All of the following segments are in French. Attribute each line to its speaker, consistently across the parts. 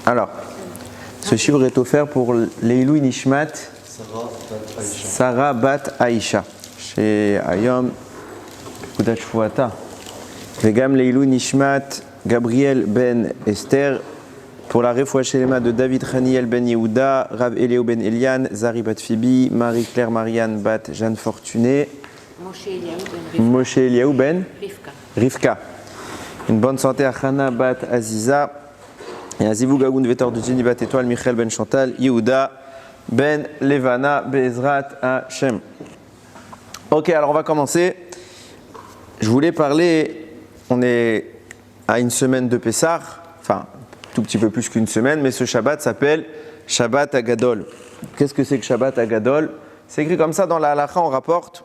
Speaker 1: Alors, ce shiur est offert pour Leilou Nishmat Sarah Bat Aisha chez Ayom Kudat Shvuata. Vegam Leilou Nishmat Gabriel Ben Esther pour la Refoua Shelema de David Haniel Ben Yehuda, Rav Eliaou Ben Elian, Zari Bat Phoebe, Marie-Claire Marianne Bat Jeanne Fortuné, Moshe Eliaou Ben Rivka. Une bonne santé à Chana Bat Aziza. Et un zivou gagoun vetor de Jenny Bat Étoile, Michael Ben Chantal, Yehuda, Ben Levana, Bezrat Hashem. Ok, alors on va commencer. Je voulais parler, on est à une semaine de Pessah, enfin, tout petit peu plus qu'une semaine, mais ce Shabbat s'appelle Shabbat Agadol. Qu'est-ce que c'est que Shabbat Agadol? C'est écrit comme ça dans la halakha, on rapporte.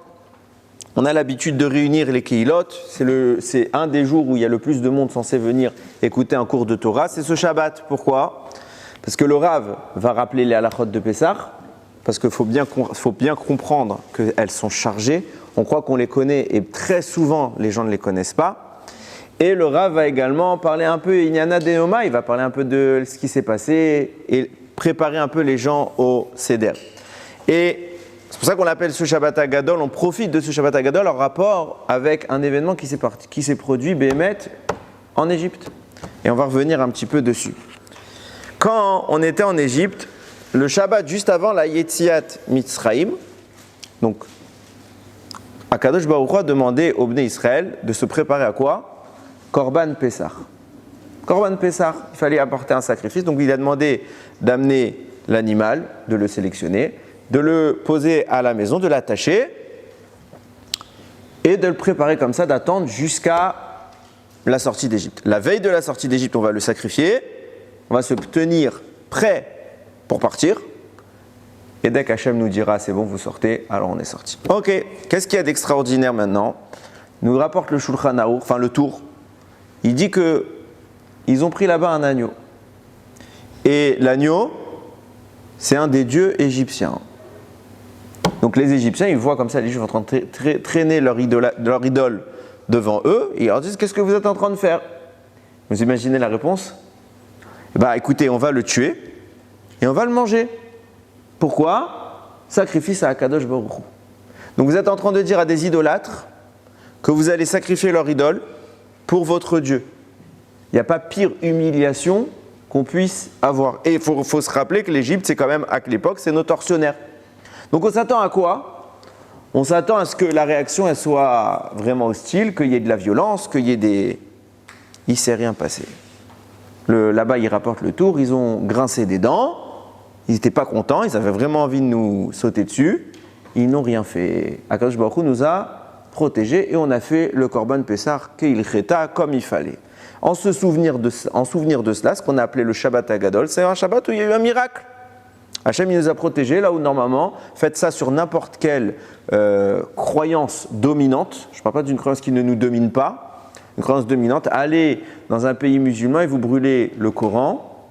Speaker 1: On a l'habitude de réunir les Kehilot, c'est un des jours où il y a le plus de monde censé venir écouter un cours de Torah, c'est ce Shabbat. Pourquoi? Parce que le Rav va rappeler les halachot de Pessah, parce qu'il faut bien comprendre qu'elles sont chargées. On croit qu'on les connaît et très souvent les gens ne les connaissent pas. Et le Rav va également parler un peu Inyana Deoma, il va parler un peu de ce qui s'est passé et préparer un peu les gens au Seder. Et c'est pour ça qu'on l'appelle ce Shabbat Agadol, on profite de ce Shabbat Agadol en rapport avec un événement qui s'est produit, Béhémet, en Égypte. Et on va revenir un petit peu dessus. Quand on était en Égypte, le Shabbat juste avant la Yetziat Mitzraïm, donc Akadosh Baruch Hu a demandé au Bnei Israël de se préparer à quoi? Korban Pessah. Korban Pessah, il fallait apporter un sacrifice, donc il a demandé d'amener l'animal, de le sélectionner, de le poser à la maison, de l'attacher et de le préparer comme ça, d'attendre jusqu'à la sortie d'Égypte. La veille de la sortie d'Égypte, on va le sacrifier, on va se tenir prêt pour partir et dès qu'Hachem nous dira c'est bon, vous sortez, alors on est sorti. Ok, qu'est-ce qu'il y a d'extraordinaire maintenant? Nous rapporte le Shulchan Aruch, enfin le Tour. Il dit que ils ont pris là-bas un agneau et l'agneau c'est un des dieux égyptiens. Donc les Égyptiens, ils voient comme ça les Juifs en train de traîner leur idole devant eux, et ils leur disent « Qu'est-ce que vous êtes en train de faire ?» Vous imaginez la réponse? Écoutez, on va le tuer et on va le manger. Pourquoi? Sacrifice à Akadosh Baruch Hu. Donc vous êtes en train de dire à des idolâtres que vous allez sacrifier leur idole pour votre Dieu. Il n'y a pas pire humiliation qu'on puisse avoir. Et il faut se rappeler que l'Égypte, c'est quand même, à l'époque, c'est nos tortionnaires. Donc on s'attend à quoi? On s'attend à ce que la réaction elle soit vraiment hostile, qu'il y ait de la violence, qu'il y ait des... Il ne s'est rien passé. Là-bas, ils rapportent le Tour, ils ont grincé des dents, ils n'étaient pas contents, ils avaient vraiment envie de nous sauter dessus, ils n'ont rien fait. Akadosh Baruch Hu nous a protégés et on a fait le Korban Pessah Keil Cheta comme il fallait. En souvenir de cela, ce qu'on a appelé le Shabbat Agadol, c'est un Shabbat où il y a eu un miracle. Hachem il nous a protégés là où normalement, faites ça sur n'importe quelle croyance dominante, je ne parle pas d'une croyance qui ne nous domine pas, une croyance dominante, allez dans un pays musulman et vous brûlez le Coran,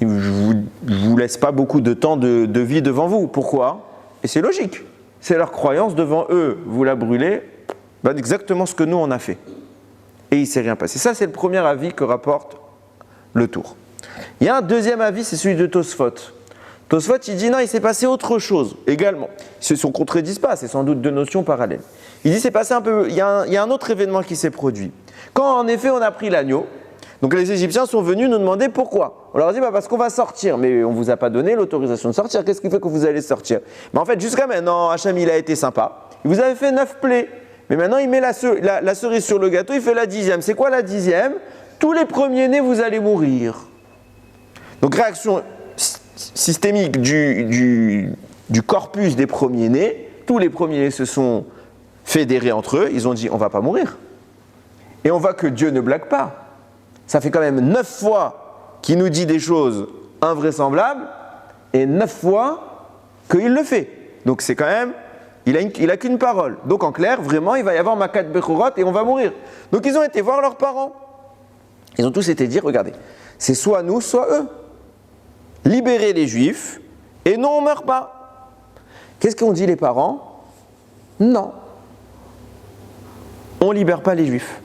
Speaker 1: je ne vous laisse pas beaucoup de temps de vie devant vous. Pourquoi? Et c'est logique, c'est leur croyance devant eux, vous la brûlez, exactement ce que nous on a fait. Et il ne s'est rien passé. Ça c'est le premier avis que rapporte le Tour. Il y a un deuxième avis, c'est celui de Tosfot. Tosfot, il dit non, il s'est passé autre chose également. Ils ne se contredisent pas, c'est sans doute deux notions parallèles. Il dit c'est passé un peu, il y a un autre événement qui s'est produit. Quand en effet on a pris l'agneau, donc les Égyptiens sont venus nous demander pourquoi. On leur a dit parce qu'on va sortir, mais on ne vous a pas donné l'autorisation de sortir, qu'est-ce qui fait que vous allez sortir? Mais en fait jusqu'à maintenant, Hachem il a été sympa, il vous avait fait 9 plaies, mais maintenant il met la cerise sur le gâteau, il fait la 10e. C'est quoi la 10e? Tous les premiers-nés vous allez mourir. Donc réaction systémique du corpus des premiers-nés, tous les premiers-nés se sont fédérés entre eux, ils ont dit on ne va pas mourir. Et on voit que Dieu ne blague pas. Ça fait quand même 9 fois qu'il nous dit des choses invraisemblables et 9 fois qu'il le fait. Donc c'est quand même, il a qu'une parole. Donc en clair, vraiment, il va y avoir Makat Bechorot et on va mourir. Donc ils ont été voir leurs parents. Ils ont tous été dire, regardez, c'est soit nous, soit eux. Libérer les Juifs, et non, on ne meurt pas. Qu'est-ce qu'ont dit les parents? Non. On ne libère pas les Juifs.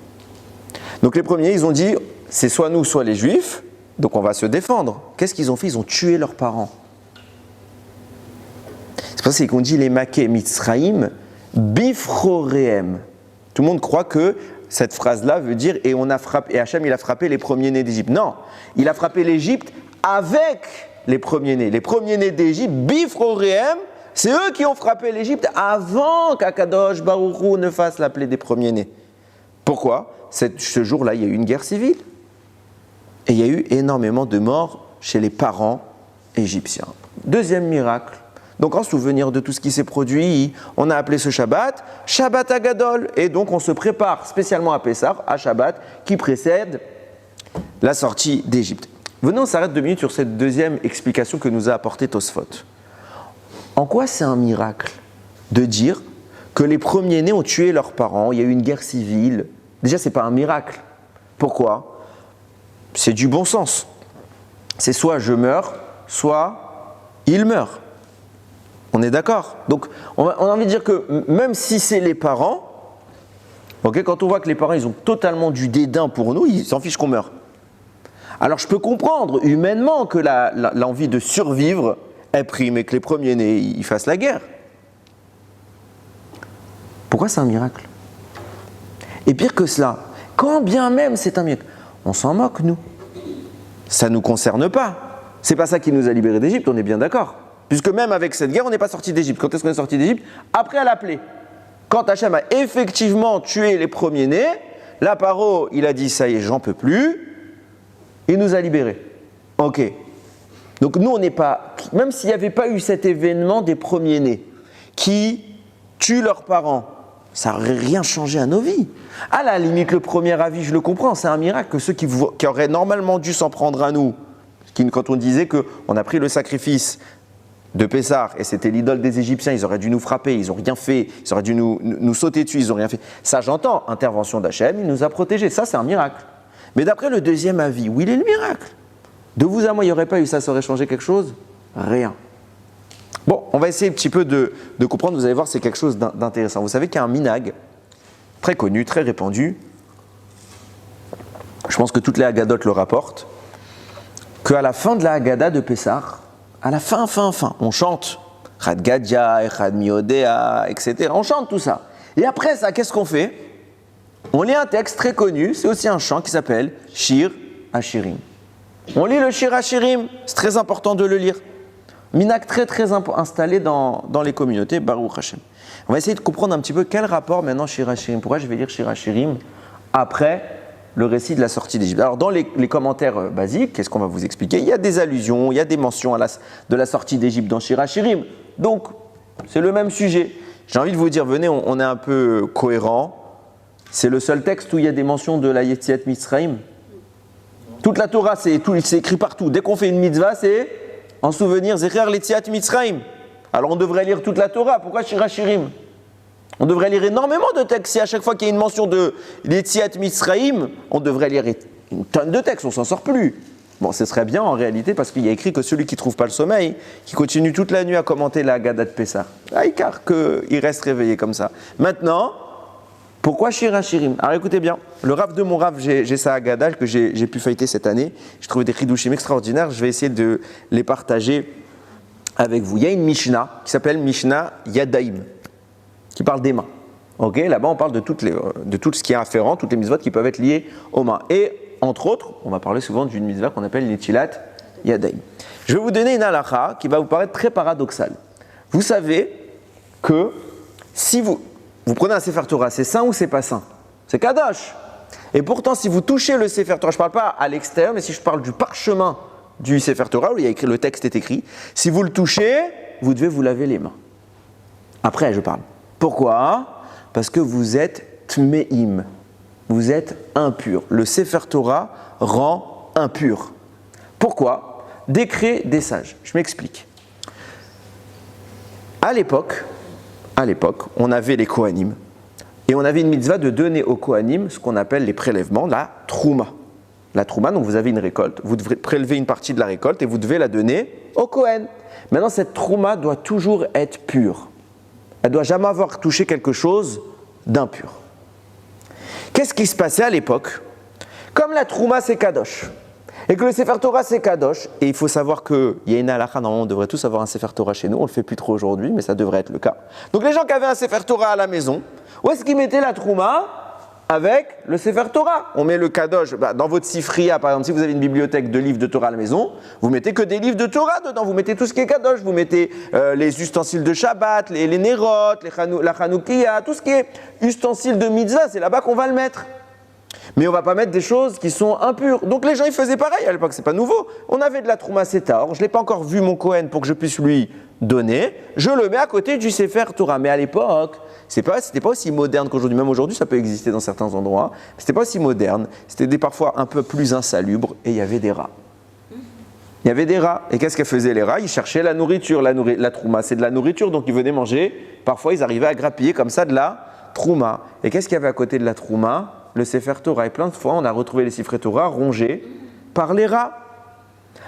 Speaker 1: Donc les premiers, ils ont dit, c'est soit nous, soit les Juifs, Donc on va se défendre. Qu'est-ce qu'ils ont fait? Ils ont tué leurs parents. C'est pour ça qu'on dit les Maké Mitzraïm Bifroreem. Tout le monde croit que cette phrase-là veut dire et Hachem il a frappé les premiers-nés d'Égypte. Non, il a frappé l'Égypte avec les premiers-nés. Les premiers-nés d'Égypte, Bifroreem, c'est eux qui ont frappé l'Égypte avant qu'Akadosh Baruch Hu ne fasse la plaie des premiers-nés. Pourquoi? Ce jour-là, il y a eu une guerre civile. Et il y a eu énormément de morts chez les parents égyptiens. Deuxième miracle. Donc en souvenir de tout ce qui s'est produit, on a appelé ce Shabbat Shabbat Agadol. Et donc on se prépare spécialement à Pessah, à Shabbat, qui précède la sortie d'Égypte. Venons, on s'arrête 2 minutes sur cette deuxième explication que nous a apportée Tosfot. En quoi c'est un miracle de dire que les premiers-nés ont tué leurs parents, il y a eu une guerre civile? Déjà, ce n'est pas un miracle. Pourquoi? C'est du bon sens. C'est soit je meurs, soit il meurt. On est d'accord? Donc, on a envie de dire que même si c'est les parents, quand on voit que les parents ils ont totalement du dédain pour nous, ils s'en fichent qu'on meure. Alors, je peux comprendre humainement que l'envie de survivre est prime et que les premiers-nés ils fassent la guerre. Pourquoi c'est un miracle? Et pire que cela, quand bien même c'est un miracle, on s'en moque, nous. Ça ne nous concerne pas. C'est pas ça qui nous a libérés d'Égypte, on est bien d'accord. Puisque même avec cette guerre, on n'est pas sorti d'Égypte. Quand est-ce qu'on est sorti d'Égypte? Après la plaie. Quand Hachem a effectivement tué les premiers-nés, là, Paro, il a dit, ça y est, j'en peux plus. Il nous a libérés. Ok. Donc nous, on n'est pas... Même s'il n'y avait pas eu cet événement des premiers-nés qui tuent leurs parents, ça n'aurait rien changé à nos vies. À la limite, le premier avis, je le comprends, c'est un miracle que ceux qui auraient normalement dû s'en prendre à nous, quand on disait qu'on a pris le sacrifice de Pessah et c'était l'idole des Égyptiens, ils auraient dû nous frapper, ils n'ont rien fait, ils auraient dû nous sauter dessus, ils n'ont rien fait. Ça, j'entends, intervention d'Hachem, il nous a protégés, ça c'est un miracle. Mais d'après le deuxième avis, où il est le miracle? De vous à moi, il n'y aurait pas eu ça, ça aurait changé quelque chose? Rien. Bon, on va essayer un petit peu de comprendre, vous allez voir, c'est quelque chose d'intéressant. Vous savez qu'il y a un minhag, très connu, très répandu, je pense que toutes les Haggadot le rapportent, qu'à la fin de la Haggadah de Pessah, à la fin, on chante Chad Gadia, Echad Miodea, etc. On chante tout ça. Et après ça, qu'est-ce qu'on fait? On lit un texte très connu, c'est aussi un chant qui s'appelle Shir Hashirim. On lit le Shir Hashirim, c'est très important de le lire. Minhag très installé dans les communautés, Baruch Hashem. On va essayer de comprendre un petit peu quel rapport maintenant Shir Hashirim. Pourquoi je vais lire Shir Hashirim après le récit de la sortie d'Égypte? Alors dans les commentaires basiques, qu'est-ce qu'on va vous expliquer? Il y a des allusions, il y a des mentions de la sortie d'Égypte dans Shir Hashirim. Donc c'est le même sujet. J'ai envie de vous dire, venez, on est un peu cohérent. C'est le seul texte où il y a des mentions de la Yetziat Mitzrayim. Toute la Torah, c'est écrit partout. Dès qu'on fait une mitzvah, c'est en souvenir Zecher l'Yetziat Mitzrayim. Alors on devrait lire toute la Torah. Pourquoi Shir Hashirim? On devrait lire énormément de textes. Si à chaque fois qu'il y a une mention de l'Yetziat Mitzrayim, on devrait lire une tonne de textes, on ne s'en sort plus. Bon, ce serait bien en réalité parce qu'il y a écrit que celui qui ne trouve pas le sommeil, qui continue toute la nuit à commenter la Haggadah de Pessah, car qu'il reste réveillé comme ça. Maintenant, pourquoi Shir Hashirim? Alors écoutez bien, le Rav de mon Rav, j'ai sa Haggadah que j'ai pu feuilleter cette année. Je trouve des chidushim extraordinaires, je vais essayer de les partager avec vous. Il y a une Mishnah qui s'appelle Mishnah Yadaim, qui parle des mains. Là-bas, on parle de tout ce qui est afférent, toutes les mitzvot qui peuvent être liées aux mains. Et entre autres, on va parler souvent d'une mitzvah qu'on appelle l'Netilat Yadaim. Je vais vous donner une halakha qui va vous paraître très paradoxale. Vous savez que si vous prenez un Sefer Torah, c'est saint ou c'est pas saint? C'est Kadosh. Et pourtant, si vous touchez le Sefer Torah, je ne parle pas à l'extérieur, mais si je parle du parchemin du Sefer Torah, où il y a écrit, le texte est écrit, si vous le touchez, vous devez vous laver les mains. Après, je parle. Pourquoi? Parce que vous êtes tmeim, vous êtes impur. Le Sefer Torah rend impur. Pourquoi? Décret des sages. Je m'explique. À l'époque, on avait les Kohanim et on avait une mitzvah de donner aux Kohanim ce qu'on appelle les prélèvements, la trouma. La trouma, donc vous avez une récolte, vous devez prélever une partie de la récolte et vous devez la donner aux Kohen. Maintenant, cette trouma doit toujours être pure. Elle ne doit jamais avoir touché quelque chose d'impur. Qu'est-ce qui se passait à l'époque? Comme la trouma c'est kadosh, Et que le Sefer Torah c'est Kadosh. Et il faut savoir qu'il y a une halakha, normalement on devrait tous avoir un Sefer Torah chez nous, on ne le fait plus trop aujourd'hui, mais ça devrait être le cas. Donc les gens qui avaient un Sefer Torah à la maison, où est-ce qu'ils mettaient la Trouma? Avec le Sefer Torah. On met le Kadosh, dans votre Sifriya par exemple, si vous avez une bibliothèque de livres de Torah à la maison, vous mettez que des livres de Torah dedans, vous mettez tout ce qui est Kadosh, vous mettez les ustensiles de Shabbat, les Nerot, la Chanoukiya, tout ce qui est ustensiles de Mitzvah, c'est là-bas qu'on va le mettre. Mais on ne va pas mettre des choses qui sont impures. Donc les gens ils faisaient pareil à l'époque, c'est pas nouveau. On avait de la Trouma Setar, je ne l'ai pas encore vu mon Kohen pour que je puisse lui donner, je le mets à côté du Sefer Torah. Mais à l'époque, c'était pas aussi moderne qu'aujourd'hui. Même aujourd'hui, ça peut exister dans certains endroits. C'était pas aussi moderne. C'était parfois un peu plus insalubre et il y avait des rats. Il y avait des rats. Et qu'est-ce que faisaient les rats? Ils cherchaient la nourriture. La trouma, c'est de la nourriture, donc ils venaient manger. Parfois, ils arrivaient à grappiller comme ça de la trouma. Et qu'est-ce qu'il y avait à côté de la trouma? Le Sefer Torah. Et plein de fois, on a retrouvé les Sefer Torah rongés par les rats.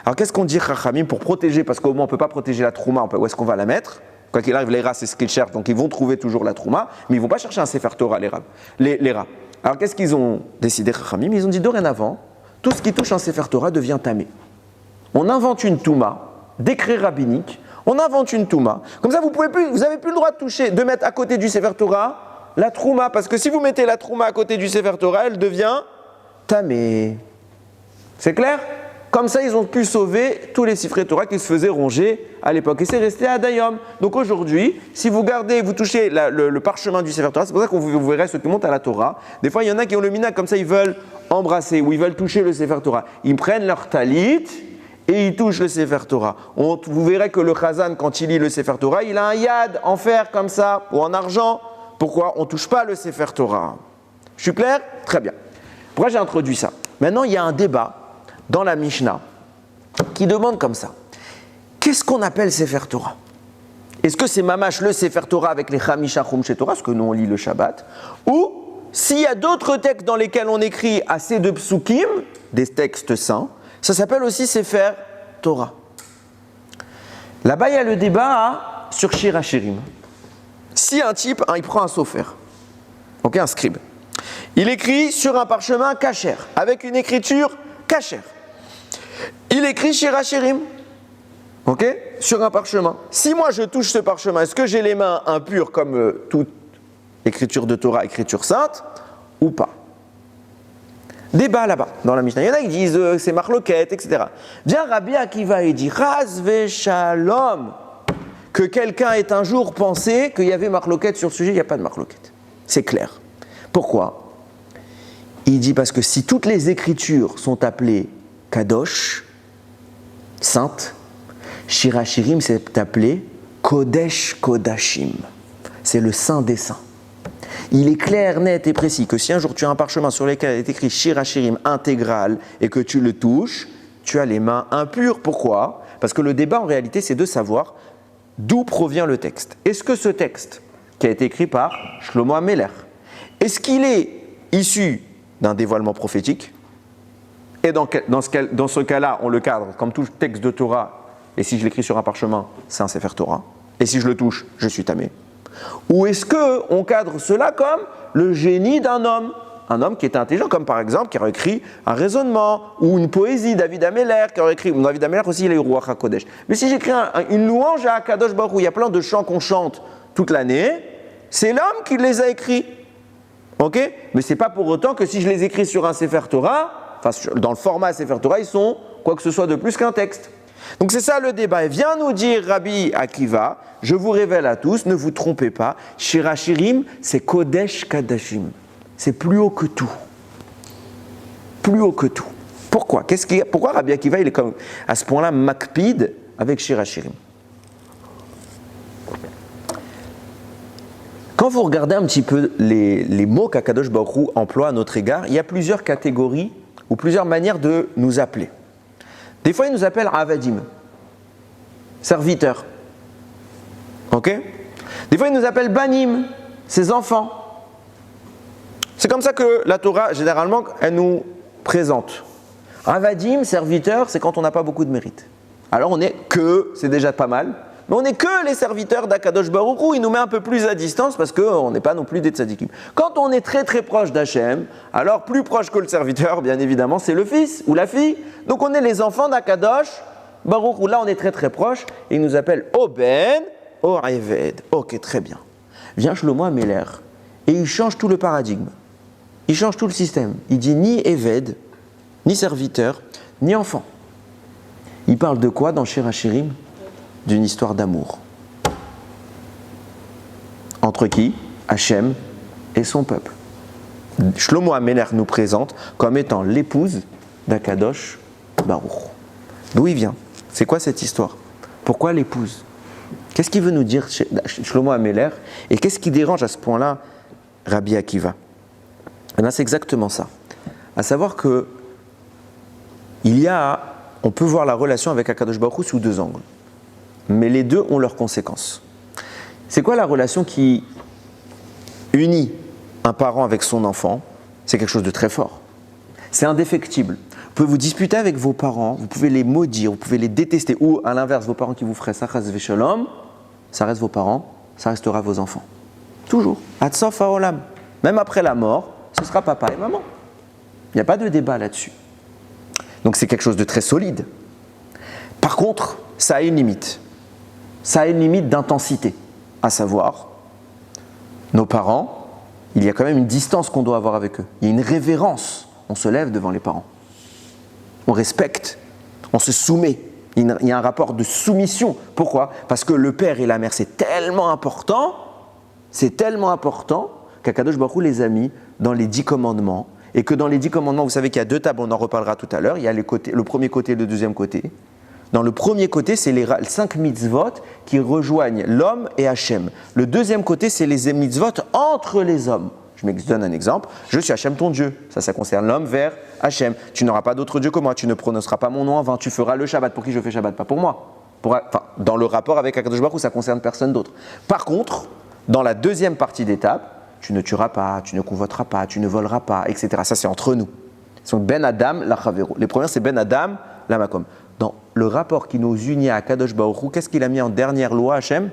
Speaker 1: Alors, qu'est-ce qu'on dit, Chachamim, pour protéger? Parce qu'au moins, on ne peut pas protéger la trouma. Où est-ce qu'on va la mettre? Quoi qu'il arrive, les rats, c'est ce qu'ils cherchent, donc ils vont trouver toujours la trouma, mais ils ne vont pas chercher un Sefer Torah, les rats. Alors qu'est-ce qu'ils ont décidé, Chachamim? Ils ont dit dorénavant, tout ce qui touche un Sefer Torah devient tamé. On invente une touma, décret rabbinique, on invente une touma. Comme ça, vous n'avez plus le droit de mettre à côté du Sefer Torah la trouma, parce que si vous mettez la trouma à côté du Sefer Torah, elle devient tamé. C'est clair? Comme ça, ils ont pu sauver tous les Sifrei Torah qui se faisaient ronger à l'époque. Et c'est resté à Dayom. Donc aujourd'hui, si vous touchez le parchemin du Sefer Torah, c'est pour ça qu'on vous verrez ceux qui montent à la Torah. Des fois, il y en a qui ont le minag, comme ça, ils veulent embrasser ou ils veulent toucher le Sefer Torah. Ils prennent leur talit et ils touchent le Sefer Torah. Vous verrez que le Chazan, quand il lit le Sefer Torah, il a un yad en fer comme ça ou en argent. Pourquoi? On ne touche pas le Sefer Torah. Je suis clair? Très bien. Pourquoi j'ai introduit ça? Maintenant, il y a un débat dans la Mishnah, qui demande comme ça. Qu'est-ce qu'on appelle Sefer Torah? Est-ce que c'est mamash le Sefer Torah avec les Chamisha Chumshe Torah, parce que nous on lit le Shabbat, ou s'il y a d'autres textes dans lesquels on écrit assez de psukim, des textes saints, ça s'appelle aussi Sefer Torah. Là-bas il y a le débat sur Shir HaShirim. Si un type, il prend un sofer, ok, un scribe, il écrit sur un parchemin kasher, avec une écriture kasher. Il écrit Shir HaShirim, ok, sur un parchemin. Si moi je touche ce parchemin, est-ce que j'ai les mains impures comme toute écriture de Torah, écriture sainte, ou pas? Débat là-bas, dans la Mishnah. Il y en a qui disent c'est marloquette, etc. Viens Rabbi Akiva et dit Raz Veshalom, que quelqu'un ait un jour pensé qu'il y avait marloquette sur le sujet, il n'y a pas de marloquette. C'est clair. Pourquoi? Il dit parce que si toutes les écritures sont appelées Kadosh, sainte, Shir HaShirim c'est appelé Kodesh Kodashim. C'est le saint des saints. Il est clair, net et précis que si un jour tu as un parchemin sur lequel est écrit Shir HaShirim intégral et que tu le touches, tu as les mains impures. Pourquoi? Parce que le débat en réalité c'est de savoir d'où provient le texte. Est-ce que ce texte qui a été écrit par Shlomo HaMelech, est-ce qu'il est issu d'un dévoilement prophétique? Et dans ce cas-là, on le cadre comme tout texte de Torah. Et si je l'écris sur un parchemin, c'est un Sefer Torah. Et si je le touche, je suis tamé. Ou est-ce qu'on cadre cela comme le génie d'un homme? Un homme qui est intelligent, comme par exemple, qui aurait écrit un raisonnement ou une poésie, David HaMelech, qui aurait écrit. David HaMelech aussi, il a eu Ruach HaKodesh. Mais si j'écris une louange à Kadosh Baruch Hu, il y a plein de chants qu'on chante toute l'année, c'est l'homme qui les a écrits. Ok? Mais ce n'est pas pour autant que si je les écris sur un Sefer Torah, dans le format Sefer Torah, ils sont quoi que ce soit de plus qu'un texte. Donc c'est ça le débat. Et vient nous dire Rabbi Akiva, je vous révèle à tous, ne vous trompez pas, Shir HaShirim, c'est Kodesh Kadashim. C'est plus haut que tout. Plus haut que tout. Pourquoi? Pourquoi Rabbi Akiva il est comme à ce point-là makpid avec Shir HaShirim? Quand vous regardez un petit peu les mots qu'Akadosh Baruch Hu emploie à notre égard, il y a plusieurs catégories ou plusieurs manières de nous appeler. Des fois, il nous appelle Avadim, serviteurs. Ok? Des fois, il nous appelle Banim, ses enfants. C'est comme ça que la Torah, généralement, elle nous présente. Avadim, serviteur, c'est quand on n'a pas beaucoup de mérite. Alors, on est que, c'est déjà pas mal, Mais on n'est que les serviteurs d'Akadosh Baruch Hu, il nous met un peu plus à distance parce qu'on n'est pas non plus des tzadikim. Quand on est très très proche d'Hachem, alors plus proche que le serviteur, bien évidemment, c'est le fils ou la fille. Donc on est les enfants d'Akadosh Baruch Hu. Là, on est très très proche et il nous appelle Oben O Eved. Ok, très bien. Vient Shlomo Améler et il change tout le paradigme. Il change tout le système. Il dit ni Eved, ni serviteur, ni enfant. Il parle de quoi dans Shir HaShirim? D'une histoire d'amour. Entre qui? Hachem et son peuple. Shlomo Améler nous présente comme étant l'épouse d'Akadosh Baruch. D'où il vient? C'est quoi cette histoire? Pourquoi l'épouse? Qu'est-ce qu'il veut nous dire Shlomo Améler? Et qu'est-ce qui dérange à ce point-là Rabbi Akiva? Eh bien, c'est exactement ça. À savoir que on peut voir la relation avec Akadosh Baruch Hu sous deux angles. Mais les deux ont leurs conséquences. C'est quoi la relation qui unit un parent avec son enfant? C'est quelque chose de très fort. C'est indéfectible. Vous pouvez vous disputer avec vos parents, vous pouvez les maudire, vous pouvez les détester, ou à l'inverse, vos parents qui vous feraient Sachas Veshalom, ça reste vos parents, ça restera vos enfants. Toujours. Atsof haolam. Même après la mort, ce sera papa et maman. Il n'y a pas de débat là-dessus. Donc c'est quelque chose de très solide. Par contre, ça a une limite. Ça a une limite d'intensité. À savoir, nos parents, il y a quand même une distance qu'on doit avoir avec eux. Il y a une révérence. On se lève devant les parents. On respecte. On se soumet. Il y a un rapport de soumission. Pourquoi? Parce que le père et la mère, c'est tellement important qu'Akadosh Baruch Hu les a mis dans les 10 commandements. Et que dans les 10 commandements, vous savez qu'il y a 2 tables, on en reparlera tout à l'heure. Il y a le premier côté et le deuxième côté. Dans le premier côté, c'est les 5 mitzvot qui rejoignent l'homme et Hachem. Le deuxième côté, c'est les mitzvot entre les hommes. Je me donne un exemple. Je suis Hachem ton Dieu. Ça concerne l'homme vers Hachem. Tu n'auras pas d'autre Dieu que moi. Tu ne prononceras pas mon nom en vain. Tu feras le Shabbat. Pour qui je fais Shabbat? Pas pour moi. Dans le rapport avec Akadosh Baruch Hu, ça concerne personne d'autre. Par contre, dans la deuxième partie d'étape, tu ne tueras pas, tu ne convoiteras pas, tu ne voleras pas, etc. Ça, c'est entre nous. C'est Ben Adam, la Chavero. Les premières, c'est Ben Adam, la Makom. Dans le rapport qui nous unit à Akadosh Baruch Hu, qu'est-ce qu'il a mis en dernière loi, Hachem?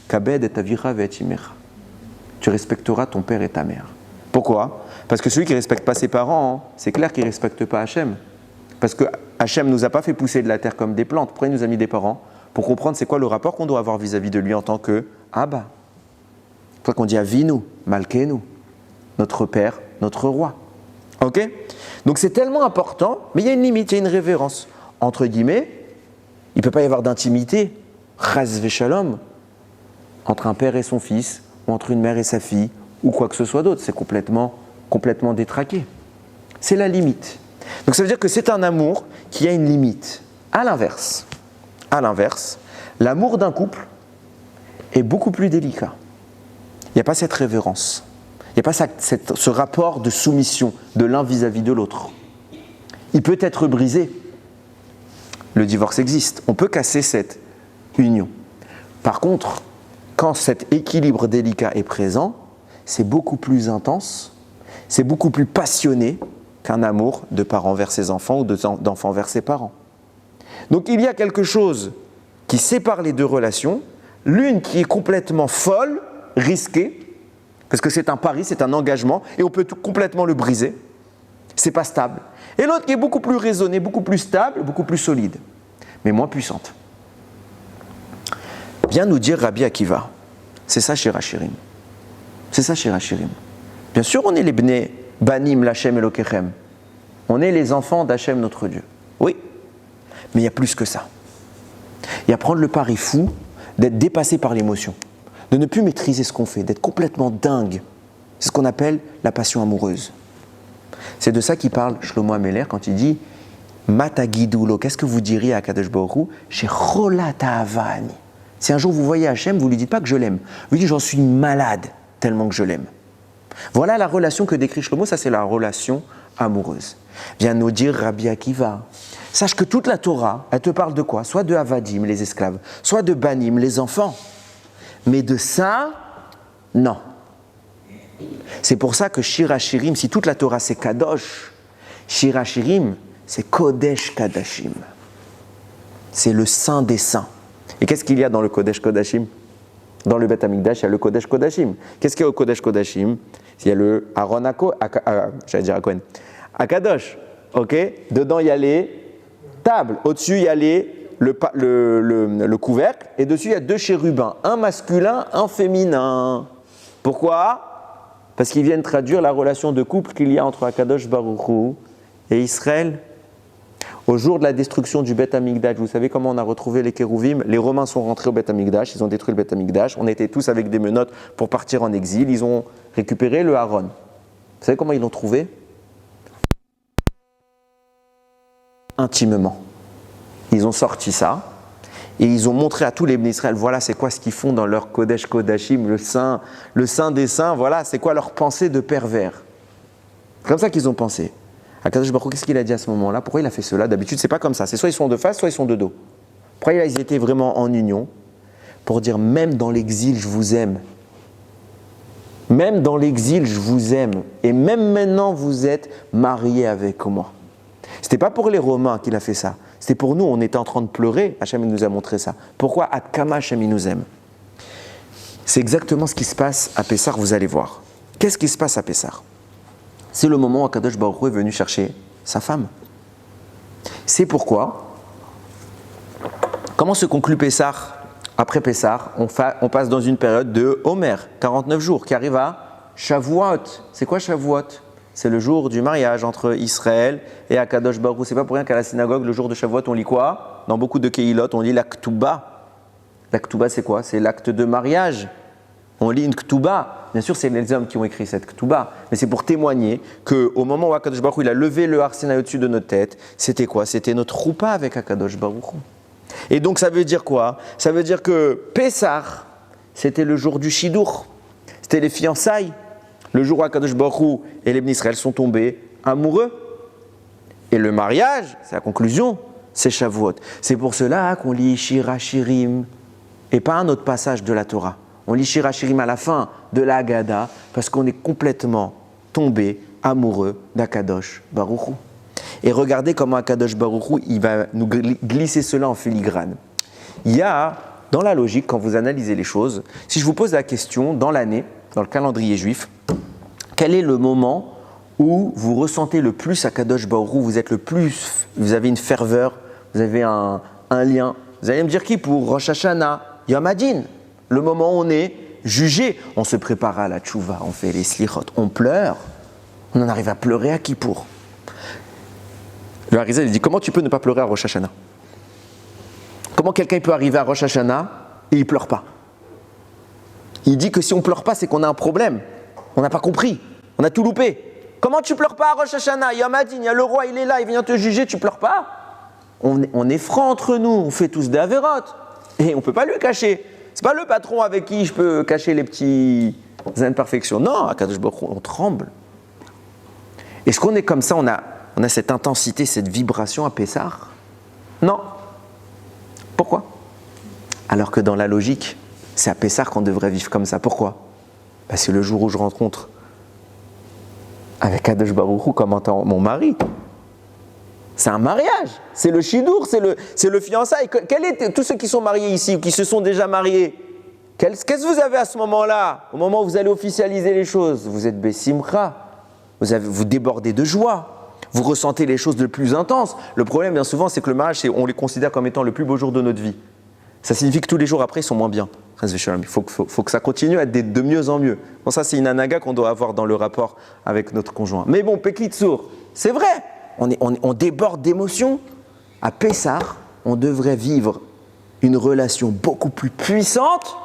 Speaker 1: Kabed et avira ve'et imecha. Tu respecteras ton père et ta mère. Pourquoi? Parce que celui qui ne respecte pas ses parents, c'est clair qu'il ne respecte pas Hachem. Parce que Hachem ne nous a pas fait pousser de la terre comme des plantes. Pourquoi il nous a mis des parents? Pour comprendre c'est quoi le rapport qu'on doit avoir vis-à-vis de lui en tant que Abba. C'est pour ça qu'on dit Avinu, Malkeinu, notre père, notre roi. Ok? Donc c'est tellement important, mais il y a une limite, il y a une révérence. Entre guillemets, il ne peut pas y avoir d'intimité, chas v'shalom, entre un père et son fils, ou entre une mère et sa fille, ou quoi que ce soit d'autre. C'est complètement détraqué. C'est la limite. Donc ça veut dire que c'est un amour qui a une limite. À l'inverse, l'amour d'un couple est beaucoup plus délicat. Il n'y a pas cette révérence. Il n'y a pas ce rapport de soumission de l'un vis-à-vis de l'autre. Il peut être brisé. Le divorce existe. On peut casser cette union. Par contre, quand cet équilibre délicat est présent, c'est beaucoup plus intense, c'est beaucoup plus passionné qu'un amour de parents vers ses enfants ou d'enfants vers ses parents. Donc il y a quelque chose qui sépare les deux relations, l'une qui est complètement folle, risquée, parce que c'est un pari, c'est un engagement, et on peut complètement le briser, c'est pas stable. Et l'autre qui est beaucoup plus raisonnée, beaucoup plus stable, beaucoup plus solide, mais moins puissante. Vient nous dire Rabbi Akiva, c'est ça Shir HaShirim. C'est ça Shir HaShirim. Bien sûr, on est les Bnei Banim l'Hachem Elokechem. On est les enfants d'Hachem notre Dieu. Oui, mais il y a plus que ça. Il y a prendre le pari fou d'être dépassé par l'émotion, de ne plus maîtriser ce qu'on fait, d'être complètement dingue. C'est ce qu'on appelle la passion amoureuse. C'est de ça qu'il parle Shlomo Améler quand il dit Matagidulo, qu'est-ce que vous diriez à Kadosh Baruch Hu chez Cholata Avani. Si un jour vous voyez Hachem, vous ne lui dites pas que je l'aime. Vous lui dites j'en suis malade tellement que je l'aime. Voilà la relation que décrit Shlomo, ça c'est la relation amoureuse. Vient nous dire Rabbi Akiva. Sache que toute la Torah, elle te parle de quoi? Soit de Avadim, les esclaves, soit de Banim, les enfants. Mais de ça, non. C'est pour ça que Shir HaShirim, si toute la Torah c'est Kadosh, Shir HaShirim, c'est Kodesh Kadashim. C'est le saint des saints. Et qu'est-ce qu'il y a dans le Kodesh Kodashim? Dans le Beth Amikdash, il y a le Kodesh Kodashim. Qu'est-ce qu'il y a au Kodesh Kodashim? Il y a le Aaron j'allais dire Akohen. Akadosh, ok? Dedans, il y a les tables. Au-dessus, il y a le couvercle. Et dessus, il y a 2 chérubins. Un masculin, un féminin. Pourquoi? Parce qu'ils viennent traduire la relation de couple qu'il y a entre Akadosh Baruch Hu et Israël. Au jour de la destruction du Beth Amikdash, vous savez comment on a retrouvé les Kérouvim? Les Romains sont rentrés au Beth Amikdash, ils ont détruit le Beth Amikdash. On était tous avec des menottes pour partir en exil. Ils ont récupéré le Aaron. Vous savez comment ils l'ont trouvé? Intimement. Ils ont sorti ça et ils ont montré à tous les Bnei Israël, voilà c'est quoi ce qu'ils font dans leur Kodesh Kodashim, le saint des saints, voilà c'est quoi leur pensée de pervers. C'est comme ça qu'ils ont pensé. Akadosh Baruch Hu, qu'est-ce qu'il a dit à ce moment-là? Pourquoi il a fait cela? D'habitude, c'est pas comme ça. C'est soit ils sont de face, soit ils sont de dos. Pourquoi ils étaient vraiment en union? Pour dire, même dans l'exil, je vous aime. Même dans l'exil, je vous aime. Et même maintenant, vous êtes mariés avec moi. C'était pas pour les Romains qu'il a fait ça. C'était pour nous. On était en train de pleurer. Hachem nous a montré ça. Pourquoi Ad Kama Hachem nous aime? C'est exactement ce qui se passe à Pessah, vous allez voir. Qu'est-ce qui se passe à Pessah? C'est le moment où Akadosh Baruch Hu est venu chercher sa femme. C'est pourquoi, comment se conclut Pessah? Après Pessah, on passe dans une période de Homer, 49 jours, qui arrive à Shavuot. C'est quoi Shavuot? C'est le jour du mariage entre Israël et Akadosh Baruch Hu. C'est pas pour rien qu'à la synagogue, le jour de Shavuot, on lit quoi? Dans beaucoup de Kehilot, on lit la K'tuba. La K'tuba, c'est quoi? C'est l'acte de mariage. On lit une K'tuba. Bien sûr, c'est les hommes qui ont écrit cette K'tuba, mais c'est pour témoigner qu'au moment où Akadosh Baruch Hu il a levé le Har Sinaï au-dessus de notre tête, c'était quoi? C'était notre roupa avec Akadosh Baruch Hu. Et donc ça veut dire quoi? Ça veut dire que Pessah, c'était le jour du Shidur, c'était les fiançailles, le jour où Akadosh Baruch Hu et les Bnei Israël sont tombés amoureux. Et le mariage, c'est la conclusion, c'est Shavuot. C'est pour cela qu'on lit Shir HaShirim et pas un autre passage de la Torah. On lit Shir HaShirim à la fin de la Haggadah parce qu'on est complètement tombé amoureux d'Akadosh Baruch Hu. Et regardez comment Akadosh Baruch Hu, il va nous glisser cela en filigrane. Il y a, dans la logique, quand vous analysez les choses, si je vous pose la question, dans l'année, dans le calendrier juif, quel est le moment où vous ressentez le plus Akadosh Baruch Hu, vous avez une ferveur, vous avez un lien? Vous allez me dire qui? Pour Rosh Hashanah, Yom Hadin. Le moment où on est jugé, on se prépare à la tchouva, on fait les slichot, on pleure, on en arrive à pleurer à Kippour. Le Harizal, il dit, comment tu peux ne pas pleurer à Rosh Hashanah? Comment quelqu'un peut arriver à Rosh Hashanah et il ne pleure pas? Il dit que si on ne pleure pas, c'est qu'on a un problème, on n'a pas compris, on a tout loupé. Comment tu ne pleures pas à Rosh Hashanah? Yom Hadin, il y a le roi, il est là, il vient te juger, tu ne pleures pas? On est franc entre nous, on fait tous des avérotes et on ne peut pas lui cacher. C'est pas le patron avec qui je peux cacher les petites imperfections. Non, à Kadosh Baruch Hu, on tremble. Est-ce qu'on est comme ça, on a cette intensité, cette vibration à Pessah? Non. Pourquoi? Alors que dans la logique, c'est à Pessah qu'on devrait vivre comme ça. Pourquoi? C'est le jour où je rencontre avec Kadosh Baruch Hu comme mon mari. C'est un mariage, c'est le shidur, c'est le fiançailles. Tous ceux qui sont mariés ici ou qui se sont déjà mariés, qu'est-ce que vous avez à ce moment-là? Au moment où vous allez officialiser les choses, vous êtes besimcha, vous débordez de joie, vous ressentez les choses de plus intenses. Le problème, bien souvent, c'est que le mariage, on les considère comme étant le plus beau jour de notre vie. Ça signifie que tous les jours après, ils sont moins bien. Il faut que ça continue à être de mieux en mieux. Bon, ça, c'est une anaga qu'on doit avoir dans le rapport avec notre conjoint. Mais bon, Pekitsour, c'est vrai. On déborde d'émotions. À Pessah, on devrait vivre une relation beaucoup plus puissante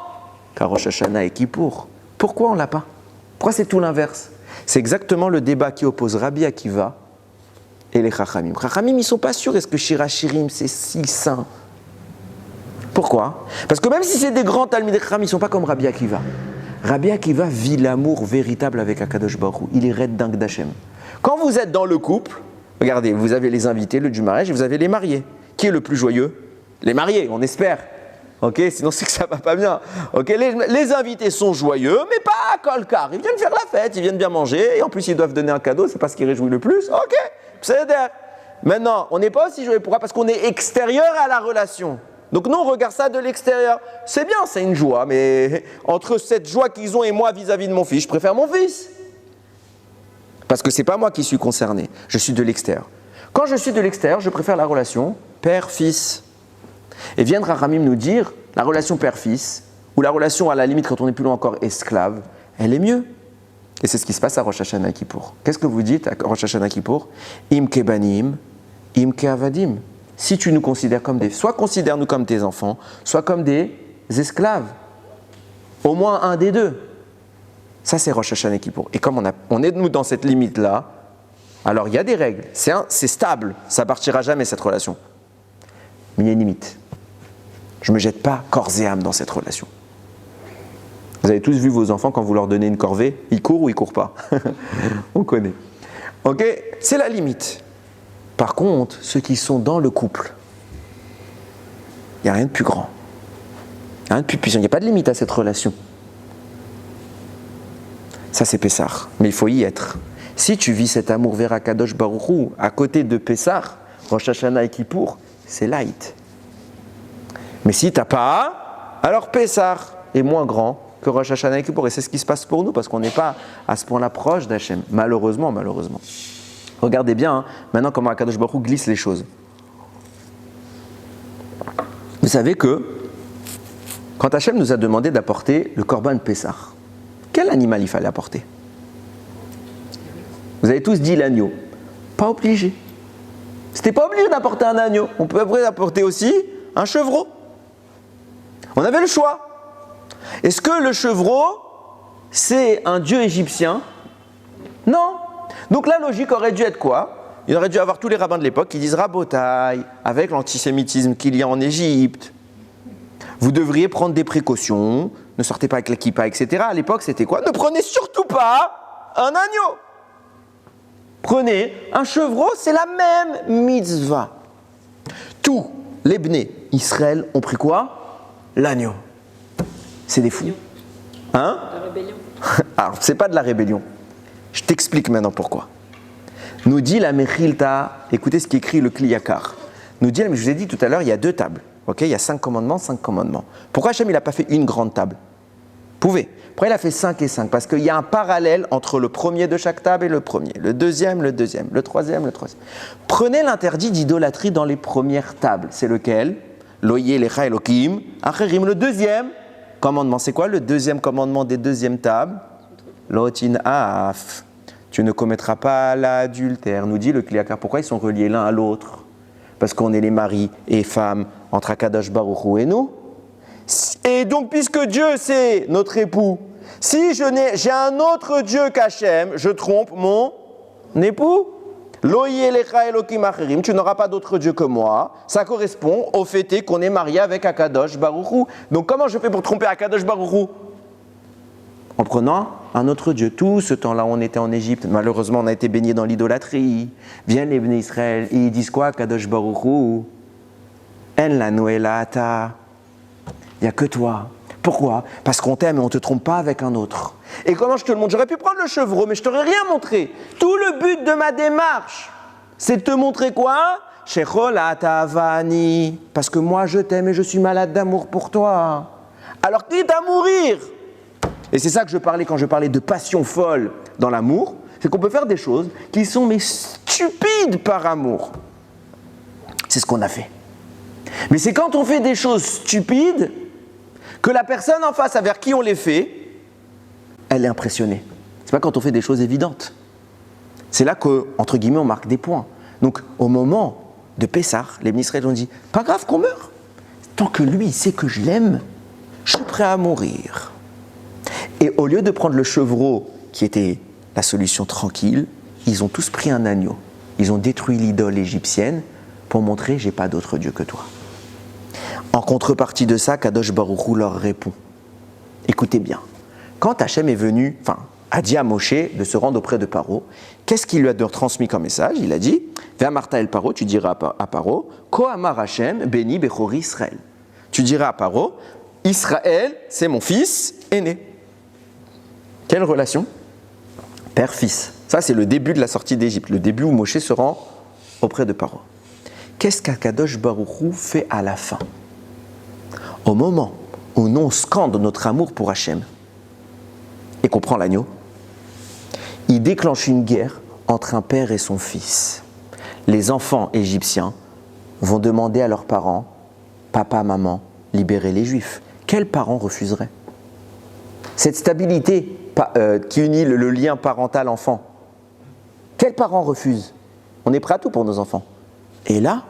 Speaker 1: qu'à Rosh Hashanah et Kippour. Pourquoi on ne l'a pas? Pourquoi c'est tout l'inverse? C'est exactement le débat qui oppose Rabbi Akiva et les Chachamim. Chachamim, ils ne sont pas sûrs, est-ce que Shir HaShirim, c'est si saint? Pourquoi? Parce que même si c'est des grands Talmidei Chachamim, ils ne sont pas comme Rabbi Akiva. Rabbi Akiva vit l'amour véritable avec Akadosh Baruch Hu. Il est red dingue d'Hachem. Quand vous êtes dans le couple, regardez, vous avez les invités, le du mariage, et vous avez les mariés. Qui est le plus joyeux? Les mariés, on espère. Ok, sinon c'est que ça va pas bien. Ok, les invités sont joyeux, mais pas à colcar. Ils viennent faire la fête, ils viennent bien manger, et en plus ils doivent donner un cadeau, c'est pas ce qui réjouit le plus. Ok, c'est d'air. Maintenant, on n'est pas aussi joyeux. Pourquoi? Parce qu'on est extérieur à la relation. Donc nous, on regarde ça de l'extérieur. C'est bien, c'est une joie, mais entre cette joie qu'ils ont et moi vis-à-vis de mon fils, je préfère mon fils. Parce que ce n'est pas moi qui suis concerné, je suis de l'extérieur. Quand je suis de l'extérieur, je préfère la relation père-fils. Et viendra Ramim nous dire, la relation père-fils, ou la relation à la limite quand on est plus loin encore esclave, elle est mieux. Et c'est ce qui se passe à Rosh Hashanah Kippour. Qu'est-ce que vous dites à Rosh Hashanah Kippour? Im kebanim, im keavadim. Si tu nous considères comme soit considère-nous comme tes enfants, soit comme des esclaves. Au moins un des deux. Ça, c'est Rosh Hashanah Kippour. Et comme on est nous dans cette limite-là, alors il y a des règles. C'est stable. Ça ne partira jamais, cette relation. Mais il y a une limite. Je ne me jette pas corps et âme dans cette relation. Vous avez tous vu vos enfants, quand vous leur donnez une corvée, ils courent ou ils ne courent pas? On connaît. Ok? C'est la limite. Par contre, ceux qui sont dans le couple, il n'y a rien de plus grand. Il n'y a rien de plus puissant. Il n'y a pas de limite à cette relation. Ça, c'est Pessah. Mais il faut y être. Si tu vis cet amour vers Akadosh Baruch Hu, à côté de Pessah, Rosh Hashanah et Kippour, c'est light. Mais si tu n'as pas, alors Pessah est moins grand que Rosh Hashanah et Kippour. Et c'est ce qui se passe pour nous, parce qu'on n'est pas à ce point-là proche d'Hachem. Malheureusement. Regardez bien, hein, maintenant comment Akadosh Baruch Hu glisse les choses. Vous savez que, quand Hachem nous a demandé d'apporter le Korban Pessah, quel animal il fallait apporter? Vous avez tous dit l'agneau. Pas obligé. C'était pas obligé d'apporter un agneau. On peut apporter aussi un chevreau. On avait le choix. Est-ce que le chevreau, c'est un dieu égyptien? Non. Donc la logique aurait dû être quoi? Il aurait dû avoir tous les rabbins de l'époque qui disent Rabotaï, avec l'antisémitisme qu'il y a en Égypte, vous devriez prendre des précautions, ne sortez pas avec la kippa, etc. À l'époque, c'était quoi? Ne prenez surtout pas un agneau. Prenez un chevreau, c'est la même mitzvah. Tous les bnei Israël ont pris quoi? L'agneau. C'est des fous. Hein? La rébellion. Alors, c'est pas de la rébellion. Je t'explique maintenant pourquoi. Nous dit la Mechilta, écoutez ce qu'écrit le Kliyakar. Nous dit, mais je vous ai dit tout à l'heure, il y a 2 tables. Okay, il y a 5 commandements, 5 commandements. Pourquoi Hachem il n'a pas fait une grande table? Pouvez. Pourquoi il a fait 5 et 5? Parce qu'il y a un parallèle entre le premier de chaque table et le premier. Le deuxième, le troisième, le troisième. Prenez l'interdit d'idolâtrie dans les premières tables. C'est lequel? Loye lecha Elokim, acherim. Le deuxième commandement, c'est quoi le deuxième commandement des deuxièmes tables? Lotin af. Tu ne commettras pas l'adultère. Nous dit le Kliyakar. Pourquoi ils sont reliés l'un à l'autre? Parce qu'on est les maris et femmes entre Akadosh Baruch Hu et nous. Et donc, puisque Dieu c'est notre époux, si j'ai un autre Dieu qu'Hachem, je trompe mon époux. Loye lecha Elokim acherim, tu n'auras pas d'autre Dieu que moi. Ça correspond au fait qu'on est marié avec Akadosh Baruch Hu. Donc, comment je fais pour tromper Akadosh Baruch Hu? En prenant un autre Dieu. Tout ce temps-là, on était en Égypte. Malheureusement, on a été baigné dans l'idolâtrie. Viennent les Bnei Israël et ils disent quoi? Kadosh Baruch Hu, En lanu ela ata. Il n'y a que toi. Pourquoi? Parce qu'on t'aime et on ne te trompe pas avec un autre. Et comment je te le montre? J'aurais pu prendre le chevreau, mais je ne t'aurais rien montré. Tout le but de ma démarche, c'est de te montrer quoi? Shechol ata avani. Parce que moi, je t'aime et je suis malade d'amour pour toi. Alors quitte à mourir. Et c'est ça que je parlais quand je parlais de passion folle dans l'amour, c'est qu'on peut faire des choses qui sont mais stupides par amour. C'est ce qu'on a fait. Mais c'est quand on fait des choses stupides que la personne en face avec qui on les fait, elle est impressionnée. C'est pas quand on fait des choses évidentes. C'est là que, entre guillemets, on marque des points. Donc, au moment de Pessah, les Bnei Israël ont dit, pas grave qu'on meure. Tant que lui, il sait que je l'aime, je suis prêt à mourir. Et au lieu de prendre le chevreau, qui était la solution tranquille, ils ont tous pris un agneau. Ils ont détruit l'idole égyptienne pour montrer « j'ai pas d'autre Dieu que toi ». En contrepartie de ça, Kadosh Baruch Hu leur répond. Écoutez bien, quand Hachem est venu, a dit à Moshe de se rendre auprès de Paro, qu'est-ce qu'il lui a transmis comme message? Il a dit « Vers Martha el Paro, tu diras à Paro, Ko amar Hachem beni bechori Israël ». Tu diras à Paro, Israël, c'est mon fils aîné. Quelle relation? Père-fils. Ça, c'est le début de la sortie d'Égypte, le début où Moshe se rend auprès de Paro. Qu'est-ce qu'Akadosh Baruch Hu fait à la fin? Au moment où nous on scande notre amour pour Hachem et qu'on prend l'agneau, il déclenche une guerre entre un père et son fils. Les enfants égyptiens vont demander à leurs parents, papa, maman, libérez les Juifs. Quels parents refuseraient? Cette stabilité qui unit le lien parental-enfant, quels parents refusent? On est prêt à tout pour nos enfants. Et là,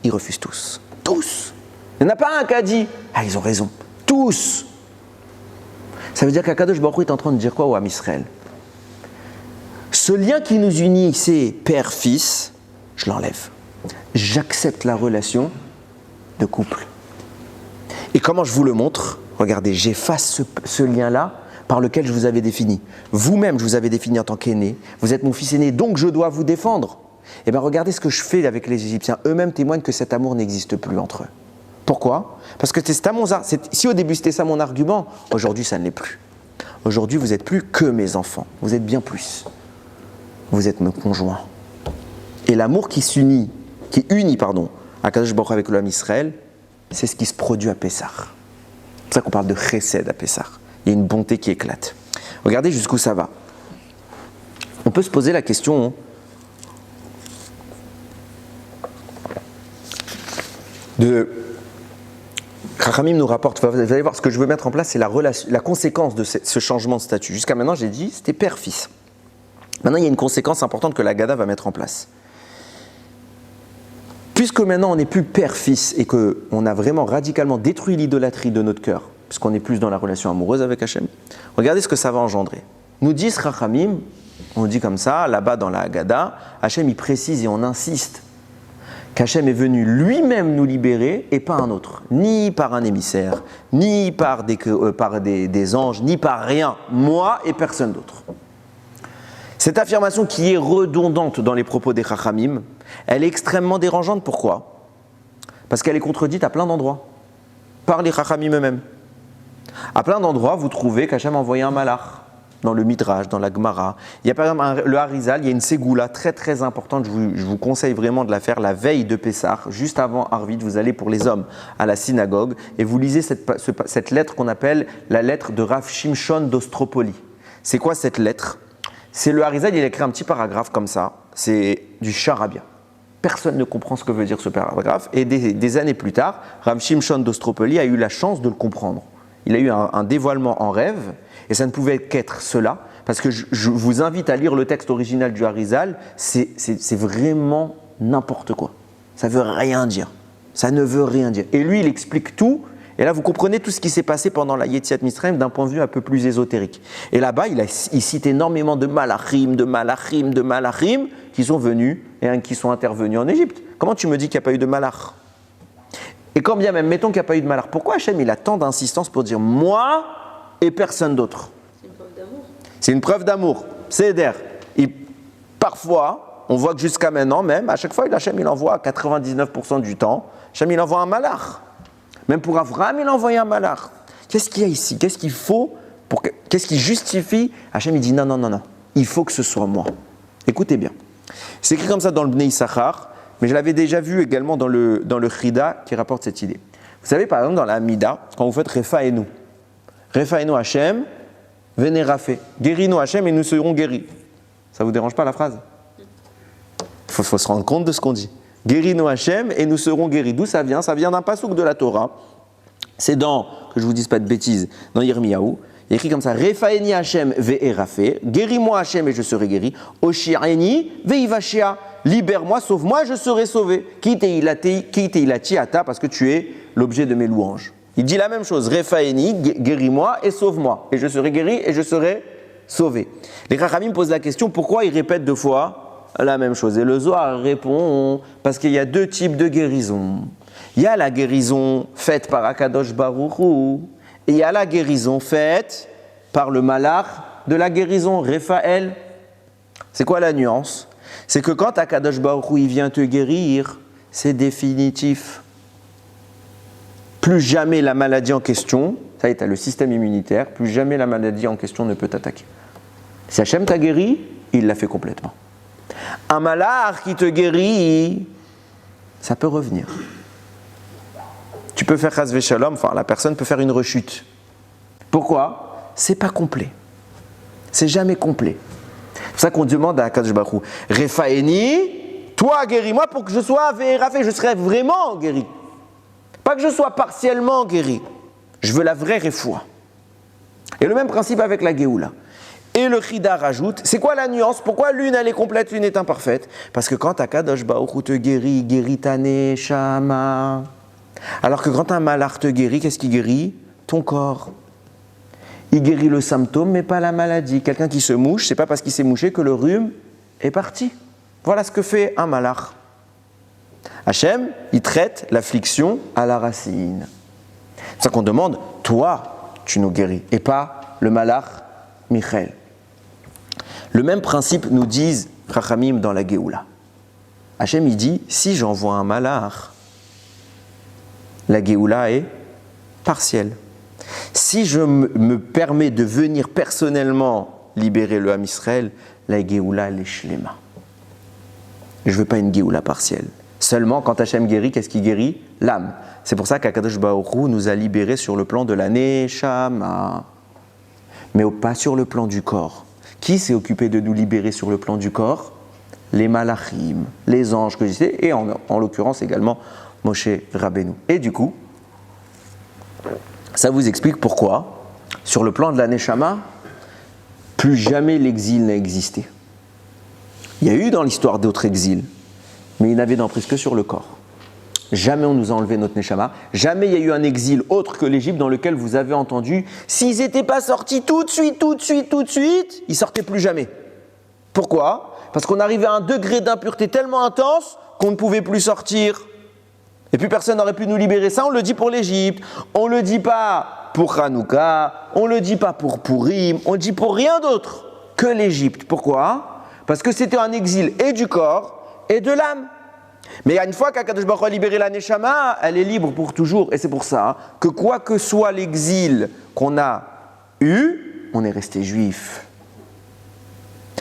Speaker 1: ils refusent tous. Tous. Il n'y en a pas un qui a dit « Ah, ils ont raison. » Tous. Ça veut dire qu'Akadosh Baruch Hu est en train de dire quoi au Ham Israël? Ce lien qui nous unit, c'est père-fils, je l'enlève. J'accepte la relation de couple. Et comment je vous le montre? Regardez, j'efface ce lien-là par lequel je vous avais défini. Vous-même, je vous avais défini en tant qu'aîné. Vous êtes mon fils aîné, donc je dois vous défendre. Et bien regardez ce que je fais avec les Égyptiens. Eux-mêmes témoignent que cet amour n'existe plus entre eux. Pourquoi? Parce que si au début c'était ça mon argument, aujourd'hui ça ne l'est plus. Aujourd'hui vous n'êtes plus que mes enfants, vous êtes bien plus. Vous êtes mes conjoints. Et l'amour qui unit Akadosh Baruch Hu avec le Ham Israël, c'est ce qui se produit à Pessah. C'est pour ça qu'on parle de chesed à Pessah. Il y a une bonté qui éclate. Regardez jusqu'où ça va. On peut se poser la question de... Chachamim nous rapporte, vous allez voir, ce que je veux mettre en place, c'est la conséquence de ce changement de statut. Jusqu'à maintenant, j'ai dit, c'était père-fils. Maintenant, il y a une conséquence importante que la Gada va mettre en place. Puisque maintenant, on n'est plus père-fils et qu'on a vraiment radicalement détruit l'idolâtrie de notre cœur, puisqu'on n'est plus dans la relation amoureuse avec Hachem, regardez ce que ça va engendrer. Nous disent Chachamim, on dit comme ça, là-bas dans la Gada, Hachem, il précise et on insiste qu'Hachem est venu lui-même nous libérer et pas un autre, ni par un émissaire, ni par des anges, ni par rien, moi et personne d'autre. Cette affirmation qui est redondante dans les propos des Chachamim, elle est extrêmement dérangeante. Pourquoi? Parce qu'elle est contredite à plein d'endroits, par les Chachamim eux-mêmes. À plein d'endroits, vous trouvez qu'Hachem a envoyé un malach, dans le Midrash, dans la Gemara. Il y a par exemple le Harizal, il y a une ségoula très très importante, je vous conseille vraiment de la faire la veille de Pessah, juste avant Arvit, vous allez pour les hommes à la synagogue et vous lisez cette lettre qu'on appelle la lettre de Rav Shimshon d'Ostropoli. C'est quoi cette lettre? C'est le Harizal, il a écrit un petit paragraphe comme ça, c'est du charabia. Personne ne comprend ce que veut dire ce paragraphe et des années plus tard, Rav Shimshon d'Ostropoli a eu la chance de le comprendre. Il a eu un dévoilement en rêve, et ça ne pouvait qu'être cela, parce que je vous invite à lire le texte original du Harizal, c'est vraiment n'importe quoi. Ça ne veut rien dire. Ça ne veut rien dire. Et lui, il explique tout, et là, vous comprenez tout ce qui s'est passé pendant la Yetziat Mitzrayim d'un point de vue un peu plus ésotérique. Et là-bas, il cite énormément de malachim, qui sont venus et qui sont intervenus en Égypte. Comment tu me dis qu'il n'y a pas eu de malach? Et quand bien même, mettons qu'il n'y a pas eu de malach, pourquoi Hachem il a tant d'insistance pour dire moi et personne d'autre? C'est une preuve d'amour. C'est une preuve d'amour. C'est d'air. Et parfois, on voit que jusqu'à maintenant même, à chaque fois, Hachem il envoie 99% du temps, Hachem il envoie un malach. Même pour Avraham, il a envoyé un malach. Qu'est-ce qu'il y a ici? Qu'est-ce qu'il faut? Qu'est-ce qui justifie? Hachem il dit non. Il faut que ce soit moi. Écoutez bien. C'est écrit comme ça dans le Bnei Issachar. Mais je l'avais déjà vu également dans le Chida qui rapporte cette idée. Vous savez, par exemple, dans la Hamida, quand vous faites Refa et nous Hachem, venez Rafé. Guéris-nous Hachem et nous serons guéris. Ça ne vous dérange pas la phrase? Il faut se rendre compte de ce qu'on dit. Guéris-nous Hachem et nous serons guéris. D'où ça vient? Ça vient d'un passouk de la Torah. C'est dans, que je ne vous dise pas de bêtises, dans Yirmiyahu. Il est écrit comme ça, Refaeni Hachem ve'e Rafé. Guéris-moi Hachem et je serai guéri. Oshi'eni ve'ivashia. Libère-moi, sauve-moi, je serai sauvé. Kiteilati ata, parce que tu es l'objet de mes louanges. Il dit la même chose. Refaeni, guéris-moi et sauve-moi. Et je serai guéri et je serai sauvé. Les Chachamim posent la question, pourquoi ils répètent deux fois la même chose? Et le Zohar répond, parce qu'il y a deux types de guérison. Il y a la guérison faite par Akadosh Baruch Hu, et il y a la guérison faite par le malach de la guérison, Raphaël. C'est quoi la nuance? C'est que quand Akadosh Baruch Hu il vient te guérir, c'est définitif. Plus jamais la maladie en question, ça y est, tu as le système immunitaire, plus jamais la maladie en question ne peut t'attaquer. Si Hachem t'a guéri, il l'a fait complètement. Un malach qui te guérit, ça peut revenir. tu peux faire chas v'shalom, enfin la personne peut faire une rechute. Pourquoi? C'est pas complet. C'est jamais complet. C'est pour ça qu'on demande à Akadosh Baruch Hu, Refaeni, toi guéris-moi pour que je sois Ve'erafé, je serai vraiment guéri. Pas que je sois partiellement guéri. Je veux la vraie refoua. Et le même principe avec la Géoula. Et le Chida rajoute, c'est quoi la nuance? Pourquoi l'une elle est complète, l'une est imparfaite? Parce que quand Akadosh Baruch Hu te guérit, il guérit ta neshama. Alors que quand un malach te guérit, qu'est-ce qu'il guérit? Ton corps. Il guérit le symptôme, mais pas la maladie. Quelqu'un qui se mouche, c'est pas parce qu'il s'est mouché que le rhume est parti. Voilà ce que fait un malach. Hachem, il traite l'affliction à la racine. C'est pour ça qu'on demande, toi, tu nous guéris, et pas le malach Michael. Le même principe nous disent Chachamim dans la Géoula. Hachem, il dit, si j'envoie un malach, la Géoula est partielle. Si je me permets de venir personnellement libérer le Ham Israël, la Géoula, elle est shlema. Je ne veux pas une Géoula partielle. Seulement, quand Hachem guérit, qu'est-ce qui guérit? L'âme. C'est pour ça qu'Akadosh Baruch Hu nous a libérés sur le plan de la Neshama, mais pas sur le plan du corps. Qui s'est occupé de nous libérer sur le plan du corps? Les malachim, les anges que je disais, et en l'occurrence également Moshe Rabbeinu. Et du coup, ça vous explique pourquoi, sur le plan de la Neshama, plus jamais l'exil n'a existé. Il y a eu dans l'histoire d'autres exils, mais il n'avait d'emprise que sur le corps. Jamais on nous a enlevé notre Neshama, jamais il y a eu un exil autre que l'Égypte dans lequel vous avez entendu, s'ils n'étaient pas sortis tout de suite, ils ne sortaient plus jamais. Pourquoi? Parce qu'on arrivait à un degré d'impureté tellement intense qu'on ne pouvait plus sortir. Et puis personne n'aurait pu nous libérer. Ça, on le dit pour l'Égypte, on ne le dit pas pour Hanouka, on ne le dit pas pour Purim, on le dit pour rien d'autre que l'Égypte. Pourquoi? Parce que c'était un exil et du corps et de l'âme. Mais une fois qu'Akadosh Baruch Hu a libéré la Neshama, elle est libre pour toujours. Et c'est pour ça que quoi que soit l'exil qu'on a eu, on est resté juif.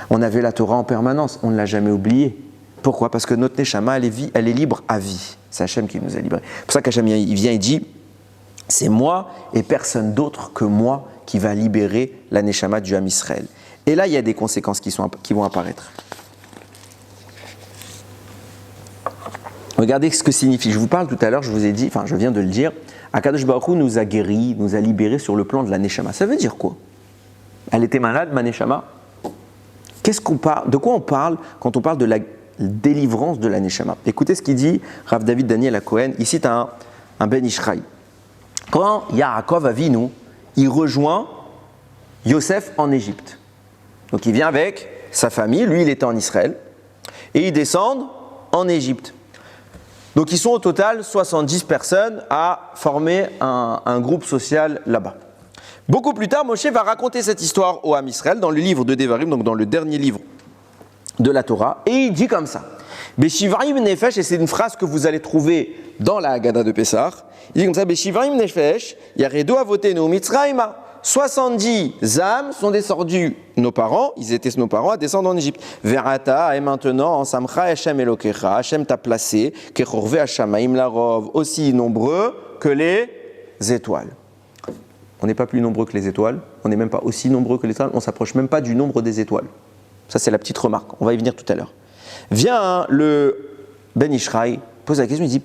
Speaker 1: On avait la Torah en permanence, on ne l'a jamais oublié. Pourquoi? Parce que notre Neshama, elle est libre à vie. C'est Hachem qui nous a libérés. C'est pour ça qu'Hachem il vient et dit, c'est moi et personne d'autre que moi qui va libérer la Neshama du Ham Israël. Et là, il y a des conséquences qui vont apparaître. Regardez ce que signifie. Je vous parle tout à l'heure, je vous ai dit, enfin je viens de le dire, Akadosh Baruch Hu nous a guéris, nous a libérés sur le plan de la Neshama. Ça veut dire quoi? Elle était malade, ma Neshama? De quoi on parle quand on parle de la délivrance de la Neshama? Écoutez ce qu'il dit Rav David Daniel à Cohen. Il cite un Ben Ishraï. Quand Yaakov Avinu, il rejoint Yosef en Égypte. Donc il vient avec sa famille, lui il était en Israël, et ils descendent en Égypte. Donc ils sont au total 70 personnes à former un groupe social là-bas. Beaucoup plus tard, Moshe va raconter cette histoire au Ham Israël dans le livre de Devarim, donc dans le dernier livre de la Torah, et il dit comme ça. Beshivarim nefesh, et c'est une phrase que vous allez trouver dans la Haggadah de Pessah, il dit comme ça, Beshivarim nefesh, yaredo avotenu Mitzrayma. 70 âmes sont descendues, nos parents à descendre en Égypte. Verata, et maintenant, en Samcha Hashem Elokecha, Hashem t'a placé, Kechorve Hashamaim Larov, aussi nombreux que les étoiles. On n'est pas plus nombreux que les étoiles, on n'est même pas aussi nombreux que les étoiles, on ne s'approche même pas du nombre des étoiles. Ça, c'est la petite remarque, on va y venir tout à l'heure. Vient le Ben Ishraï, pose la question, il dit,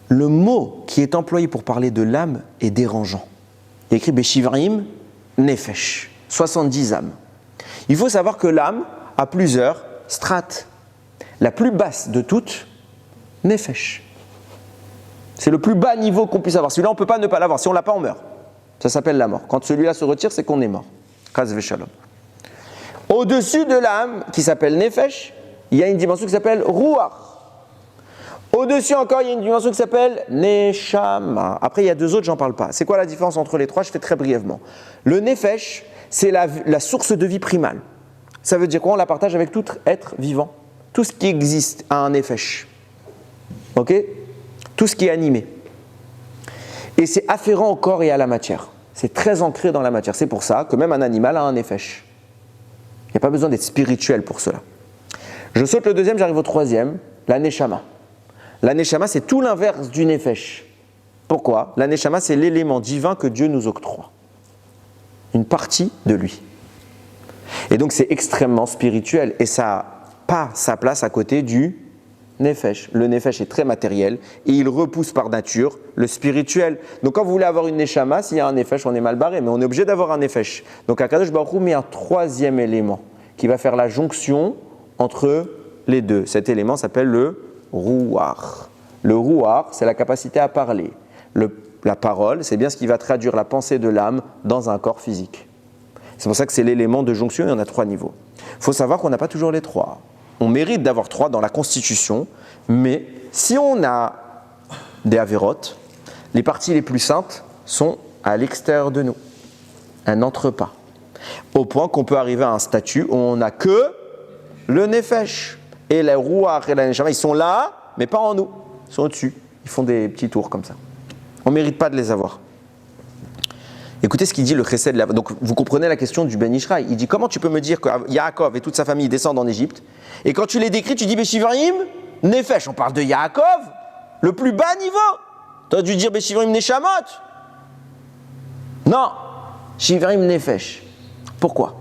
Speaker 1: le mot qui est employé pour parler de l'âme est dérangeant. Il est écrit Beshivarim Nefesh, 70 âmes. Il faut savoir que l'âme a plusieurs strates. La plus basse de toutes, Nefesh. C'est le plus bas niveau qu'on puisse avoir. Celui-là, on ne peut pas ne pas l'avoir. Si on ne l'a pas, on meurt. Ça s'appelle la mort. Quand celui-là se retire, c'est qu'on est mort. Chas v'shalom. Au-dessus de l'âme, qui s'appelle Nefesh, il y a une dimension qui s'appelle Ruach. Au-dessus encore, il y a une dimension qui s'appelle Neshama. Après, il y a deux autres, j'en parle pas. C'est quoi la différence entre les trois? Je fais très brièvement. Le Nefesh, c'est la source de vie primale. Ça veut dire quoi? On la partage avec tout être vivant. Tout ce qui existe a un Nefesh. Ok? Tout ce qui est animé. Et c'est afférent au corps et à la matière. C'est très ancré dans la matière. C'est pour ça que même un animal a un Nefesh. Il n'y a pas besoin d'être spirituel pour cela. Je saute le deuxième, j'arrive au troisième, la Neshama. La Neshama, c'est tout l'inverse du Nefesh. Pourquoi? La Neshama, c'est l'élément divin que Dieu nous octroie. Une partie de lui. Et donc c'est extrêmement spirituel et ça n'a pas sa place à côté du Nefesh. Le Nefesh est très matériel et il repousse par nature le spirituel. Donc quand vous voulez avoir une Neshama, s'il y a un Nefesh, on est mal barré, mais on est obligé d'avoir un Nefesh. Donc Akadosh Baruch Hu met un troisième élément qui va faire la jonction entre les deux. Cet élément s'appelle le Ruach. Le Ruach, c'est la capacité à parler. La parole, c'est bien ce qui va traduire la pensée de l'âme dans un corps physique. C'est pour ça que c'est l'élément de jonction, il y en a 3 niveaux. Il faut savoir qu'on n'a pas toujours les 3. On mérite d'avoir 3 dans la constitution, mais si on a des avérotes, les parties les plus saintes sont à l'extérieur de nous. Elles n'entrent pas. Au point qu'on peut arriver à un statut où on n'a que le Nefesh. Et les Ruach et la Neshama, ils sont là, mais pas en nous. Ils sont au-dessus. Ils font des petits tours comme ça. On ne mérite pas de les avoir. Écoutez ce qu'il dit le Chesed de la... Donc vous comprenez la question du Ben Ishraï. Il dit comment tu peux me dire que Yaakov et toute sa famille descendent en Égypte et quand tu les décris tu dis Beshivarim, Nefesh. On parle de Yaakov, le plus bas niveau. Tu as dû dire Beshivarim Neshamot. Non, Shivarim Nefesh. Pourquoi?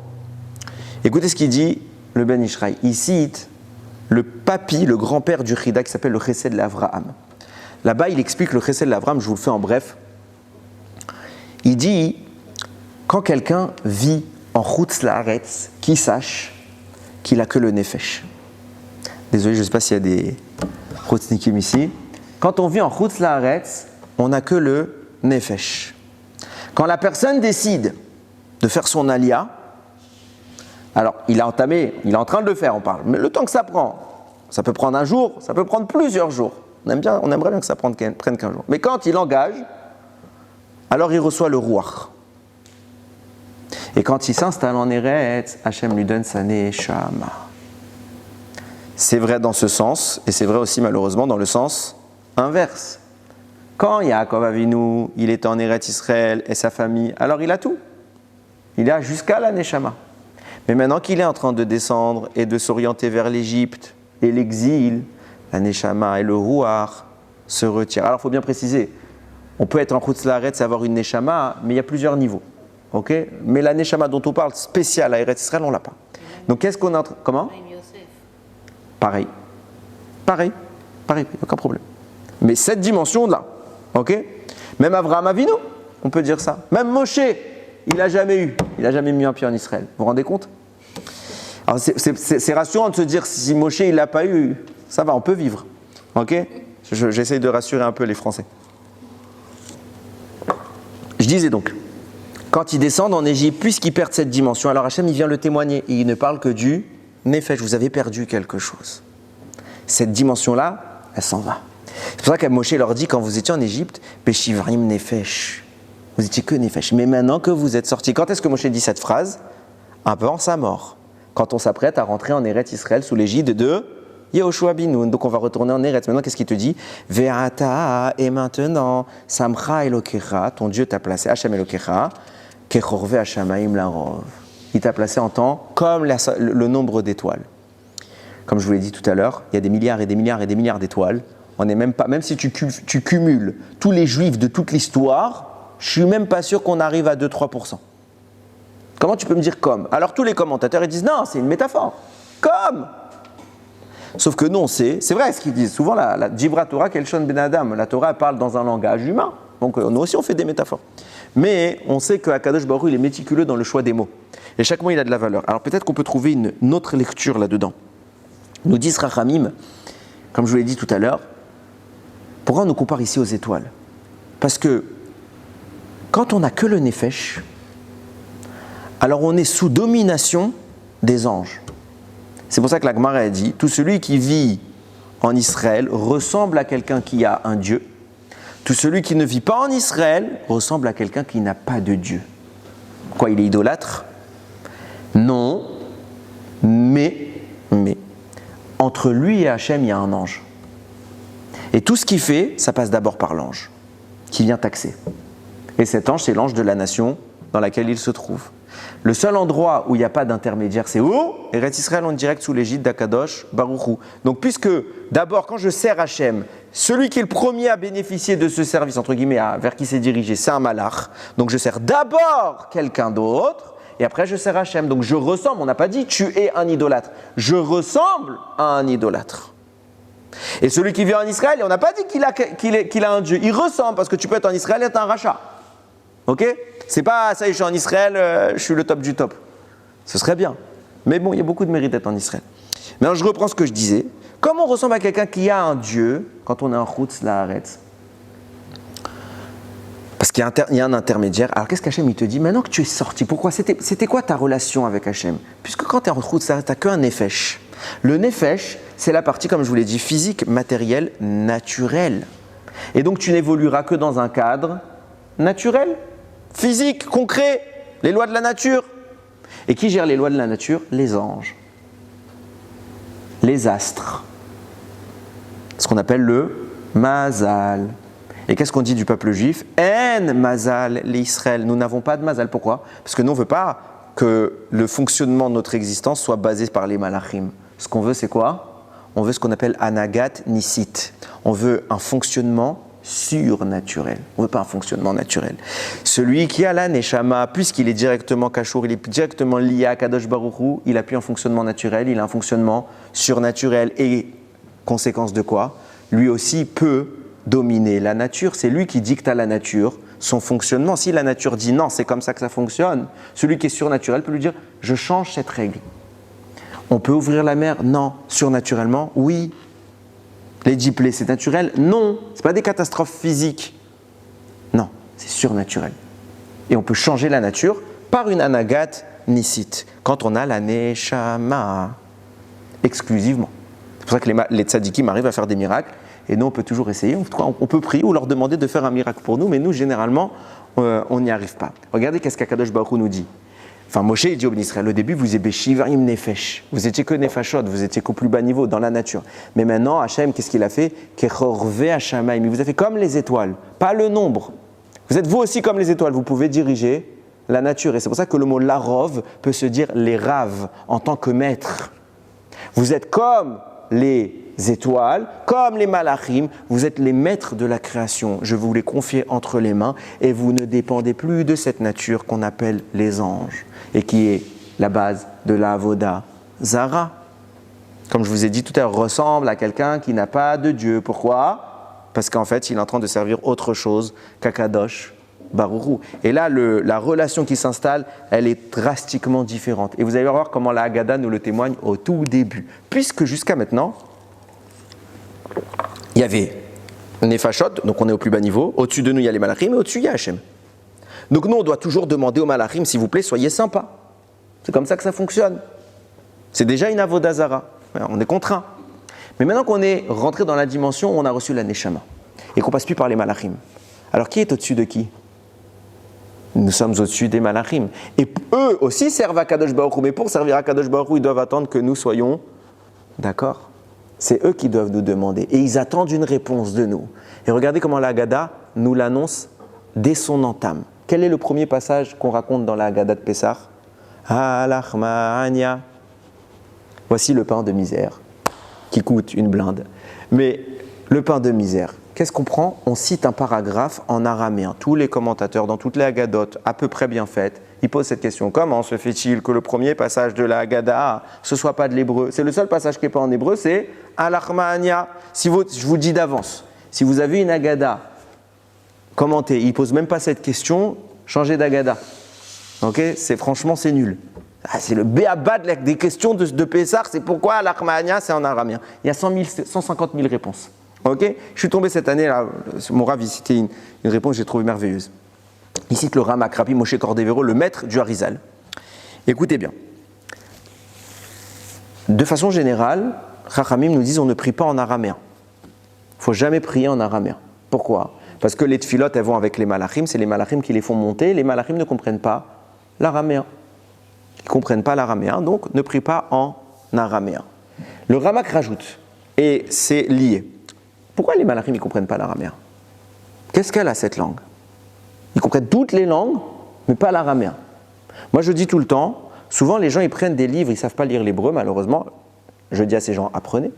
Speaker 1: Écoutez ce qu'il dit le Ben Ishraï. Il cite le papi, le grand-père du Chida qui s'appelle le Chesed de l'Avraham. Là-bas il explique le Chesed de l'Avraham, je vous le fais en bref. Il dit, quand quelqu'un vit en Chutz Laaretz, qu'il sache qu'il n'a que le Nefesh. Désolé, je ne sais pas s'il y a des Chutznikim ici. Quand on vit en Chutz Laaretz, on n'a que le Nefesh. Quand la personne décide de faire son alia, alors il a entamé, il est en train de le faire, on parle, mais le temps que ça prend, ça peut prendre un jour, ça peut prendre plusieurs jours. On aimerait bien que ça prenne qu'un jour. Mais quand il engage, alors il reçoit le Ruach. Et quand il s'installe en Eretz, Hachem lui donne sa Neshama. C'est vrai dans ce sens, et c'est vrai aussi malheureusement dans le sens inverse. Quand Yaakov Avinu, il était en Eretz Israël et sa famille, alors il a tout. Il a jusqu'à la Neshama. Mais maintenant qu'il est en train de descendre et de s'orienter vers l'Égypte et l'exil, la Neshama et le Ruach se retirent. Alors il faut bien préciser, on peut être en Chutz Laaretz et avoir une Neshama, mais il y a plusieurs niveaux. Okay? Mais la Neshama dont on parle, spéciale à Eretz Israël, on ne l'a pas. Donc qu'est-ce qu'on a... Comment? Pareil, aucun problème. Mais cette dimension-là, ok? Même Avraham Avinu, on peut dire ça. Même Moshe, il n'a jamais mis un pied en Israël. Vous vous rendez compte? Alors c'est rassurant de se dire, si Moshe il l'a pas eu, ça va, on peut vivre. Ok? J'essaye de rassurer un peu les Français. Je disais donc, quand ils descendent en Égypte, puisqu'ils perdent cette dimension, alors Hachem il vient le témoigner et il ne parle que du Nefesh, vous avez perdu quelque chose. Cette dimension-là, elle s'en va. C'est pour ça que Moshe leur dit, quand vous étiez en Égypte, Beshivarim Nefesh, vous étiez que Nefesh. Mais maintenant que vous êtes sortis, quand est-ce que Moshe dit cette phrase? Un peu avant sa mort. Quand on s'apprête à rentrer en Eretz Israël sous l'égide de Yehoshua bin Nun. Donc on va retourner en Eretz. Maintenant, qu'est-ce qu'il te dit? Ve'ata, et maintenant, Samcha Elokecha, ton Dieu t'a placé, Hachem Elokecha, Kechorve Hashamaim Larov. Il t'a placé en temps comme le nombre d'étoiles. Comme je vous l'ai dit tout à l'heure, il y a des milliards et des milliards et des milliards d'étoiles. On n'est même pas, même si tu cumules tous les juifs de toute l'histoire, je suis même pas sûr qu'on arrive à 2-3%. Comment tu peux me dire comme? Alors tous les commentateurs ils disent non, c'est une métaphore. Comme. Sauf que nous on sait, c'est vrai ce qu'ils disent. Souvent la Dibra Torah Kelshon Ben Adam, la Torah parle dans un langage humain. Donc nous aussi on fait des métaphores. Mais on sait que Akadosh Baruch Hu, il est méticuleux dans le choix des mots. Et chaque mot il a de la valeur. Alors peut-être qu'on peut trouver une autre lecture là-dedans. Nous disent Rachamim, comme je vous l'ai dit tout à l'heure, pourquoi on nous compare ici aux étoiles? Parce que quand on n'a que le Nefesh, alors on est sous domination des anges. C'est pour ça que la Gemara a dit, tout celui qui vit en Israël ressemble à quelqu'un qui a un Dieu. Tout celui qui ne vit pas en Israël ressemble à quelqu'un qui n'a pas de Dieu. Quoi, il est idolâtre? Non, mais, entre lui et Hachem, il y a un ange. Et tout ce qu'il fait, ça passe d'abord par l'ange, qui vient taxer. Et cet ange, c'est l'ange de la nation dans laquelle il se trouve. Le seul endroit où il n'y a pas d'intermédiaire, c'est où? Eretz Israël en direct sous l'égide d'Akadosh Baruch Hu. Donc puisque d'abord, quand je sers Hachem, celui qui est le premier à bénéficier de ce service, entre guillemets, vers qui c'est dirigé, c'est un malach. Donc je sers d'abord quelqu'un d'autre, et après je sers Hachem. Donc je ressemble, on n'a pas dit tu es un idolâtre, je ressemble à un idolâtre. Et celui qui vient en Israël, on n'a pas dit qu'il a un Dieu, il ressemble, parce que tu peux être en Israël et être un rachat. Ok? C'est pas ça, je suis en Israël, je suis le top du top. Ce serait bien. Mais bon, il y a beaucoup de mérite d'être en Israël. Maintenant, je reprends ce que je disais. Comme on ressemble à quelqu'un qui a un Dieu, quand on est en Chutz La'aretz, parce qu'il y a un intermédiaire. Alors qu'est-ce qu'Hachem il te dit? Maintenant que tu es sorti, pourquoi? C'était quoi ta relation avec Hachem? Puisque quand tu es en Chutz La'aretz, tu n'as qu'un nefesh. Le nefesh, c'est la partie, comme je vous l'ai dit, physique, matérielle, naturelle. Et donc tu n'évolueras que dans un cadre naturel, physique, concret, les lois de la nature. Et qui gère les lois de la nature? Les anges, les astres, ce qu'on appelle le mazal. Et qu'est-ce qu'on dit du peuple juif? En mazal l'Israël. Nous n'avons pas de mazal. Pourquoi? Parce que nous, on ne veut pas que le fonctionnement de notre existence soit basé par les malachim. Ce qu'on veut, c'est quoi? On veut ce qu'on appelle anagat nisit. On veut un fonctionnement surnaturel. On ne veut pas un fonctionnement naturel. Celui qui a la neshama, puisqu'il est directement kashour, il est directement lié à Kadosh Baruch Hu, il n'a plus un fonctionnement naturel, il a un fonctionnement surnaturel. Et conséquence de quoi? Lui aussi peut dominer la nature. C'est lui qui dicte à la nature son fonctionnement. Si la nature dit non, c'est comme ça que ça fonctionne, celui qui est surnaturel peut lui dire je change cette règle. On peut ouvrir la mer? Non. Surnaturellement? Oui. Les diplés, c'est naturel? Non. Ce n'est pas des catastrophes physiques. Non, c'est surnaturel. Et on peut changer la nature par une anagat nisit, quand on a la neshama, exclusivement. C'est pour ça que les tzadikim arrivent à faire des miracles, et nous on peut toujours essayer, on peut prier ou leur demander de faire un miracle pour nous, mais nous généralement on n'y arrive pas. Regardez qu'est-ce qu'Akadosh Baruch Hu nous dit. Enfin, Moshe il dit au Israël, au début vous étiez Shivarim Nefesh, vous étiez que Nefashot, vous étiez qu'au plus bas niveau, dans la nature. Mais maintenant, Hachem, qu'est-ce qu'il a fait? Kechorve Hashamaim, il vous a fait comme les étoiles, pas le nombre. Vous êtes vous aussi comme les étoiles, vous pouvez diriger la nature. Et c'est pour ça que le mot larov peut se dire les raves, en tant que maître. Vous êtes comme les étoiles, comme les malachim, vous êtes les maîtres de la création. Je vous les confie entre les mains et vous ne dépendez plus de cette nature qu'on appelle les anges et qui est la base de la avoda zara. Comme je vous ai dit tout à l'heure, ressemble à quelqu'un qui n'a pas de Dieu. Pourquoi? Parce qu'en fait, il est en train de servir autre chose qu'Akadosh Baruch Hu. Et là, la relation qui s'installe, elle est drastiquement différente. Et vous allez voir comment la Haggadah nous le témoigne au tout début. Puisque jusqu'à maintenant, il y avait Nefashot, donc on est au plus bas niveau. Au-dessus de nous, il y a les malachim, et au-dessus, il y a Hachem. Donc nous, on doit toujours demander aux malachim, s'il vous plaît, soyez sympas. C'est comme ça que ça fonctionne. C'est déjà une avodah zara. On est contraint. Mais maintenant qu'on est rentré dans la dimension où on a reçu la neshama, et qu'on passe plus par les malachim, alors qui est au-dessus de qui? Nous sommes au-dessus des malachim. Et eux aussi servent à Kadosh Baruch Hu, mais pour servir à Kadosh Baruch Hu, ils doivent attendre que nous soyons d'accord. C'est eux qui doivent nous demander. Et ils attendent une réponse de nous. Et regardez comment la Haggadah nous l'annonce dès son entame. Quel est le premier passage qu'on raconte dans la Haggadah de Pessah? Halachmania. Voici le pain de misère, qui coûte une blinde. Mais le pain de misère, qu'est-ce qu'on prend? On cite un paragraphe en araméen. Tous les commentateurs, dans toutes les Haggadot, à peu près bien faites, ils posent cette question. Comment se fait-il que le premier passage de la Haggadah, ce soit pas de l'hébreu? C'est le seul passage qui n'est pas en hébreu, c'est Halachmania. Je vous dis d'avance, si vous avez une Haggadah commentée, ils ne posent même pas cette question, changez d'Haggadah. Ok? Franchement, c'est nul. C'est le béaba des questions de Pessah, c'est pourquoi Halachmania, c'est en araméen. Il y a 150 000 réponses. Ok? Je suis tombé cette année, là, mon Rav, il citait une réponse que j'ai trouvée merveilleuse. Il cite le Ramak, Rabbi Moshe Cordovero, le maître du Harizal. Écoutez bien. De façon générale, Chachamim nous disent on ne prie pas en araméen. Il ne faut jamais prier en araméen. Pourquoi? Parce que les tfilot, elles vont avec les malachim, c'est les malachim qui les font monter. Les malachim ne comprennent pas l'araméen. Ils ne comprennent pas l'araméen, donc ne prie pas en araméen. Le Ramak rajoute, et c'est lié. Pourquoi les malachim ne comprennent pas l'araméen? Qu'est-ce qu'elle a cette langue? Ils comprennent toutes les langues, mais pas l'araméen. Moi, je dis tout le temps, souvent les gens ils prennent des livres, ils ne savent pas lire l'hébreu, malheureusement. Je dis à ces gens, apprenez.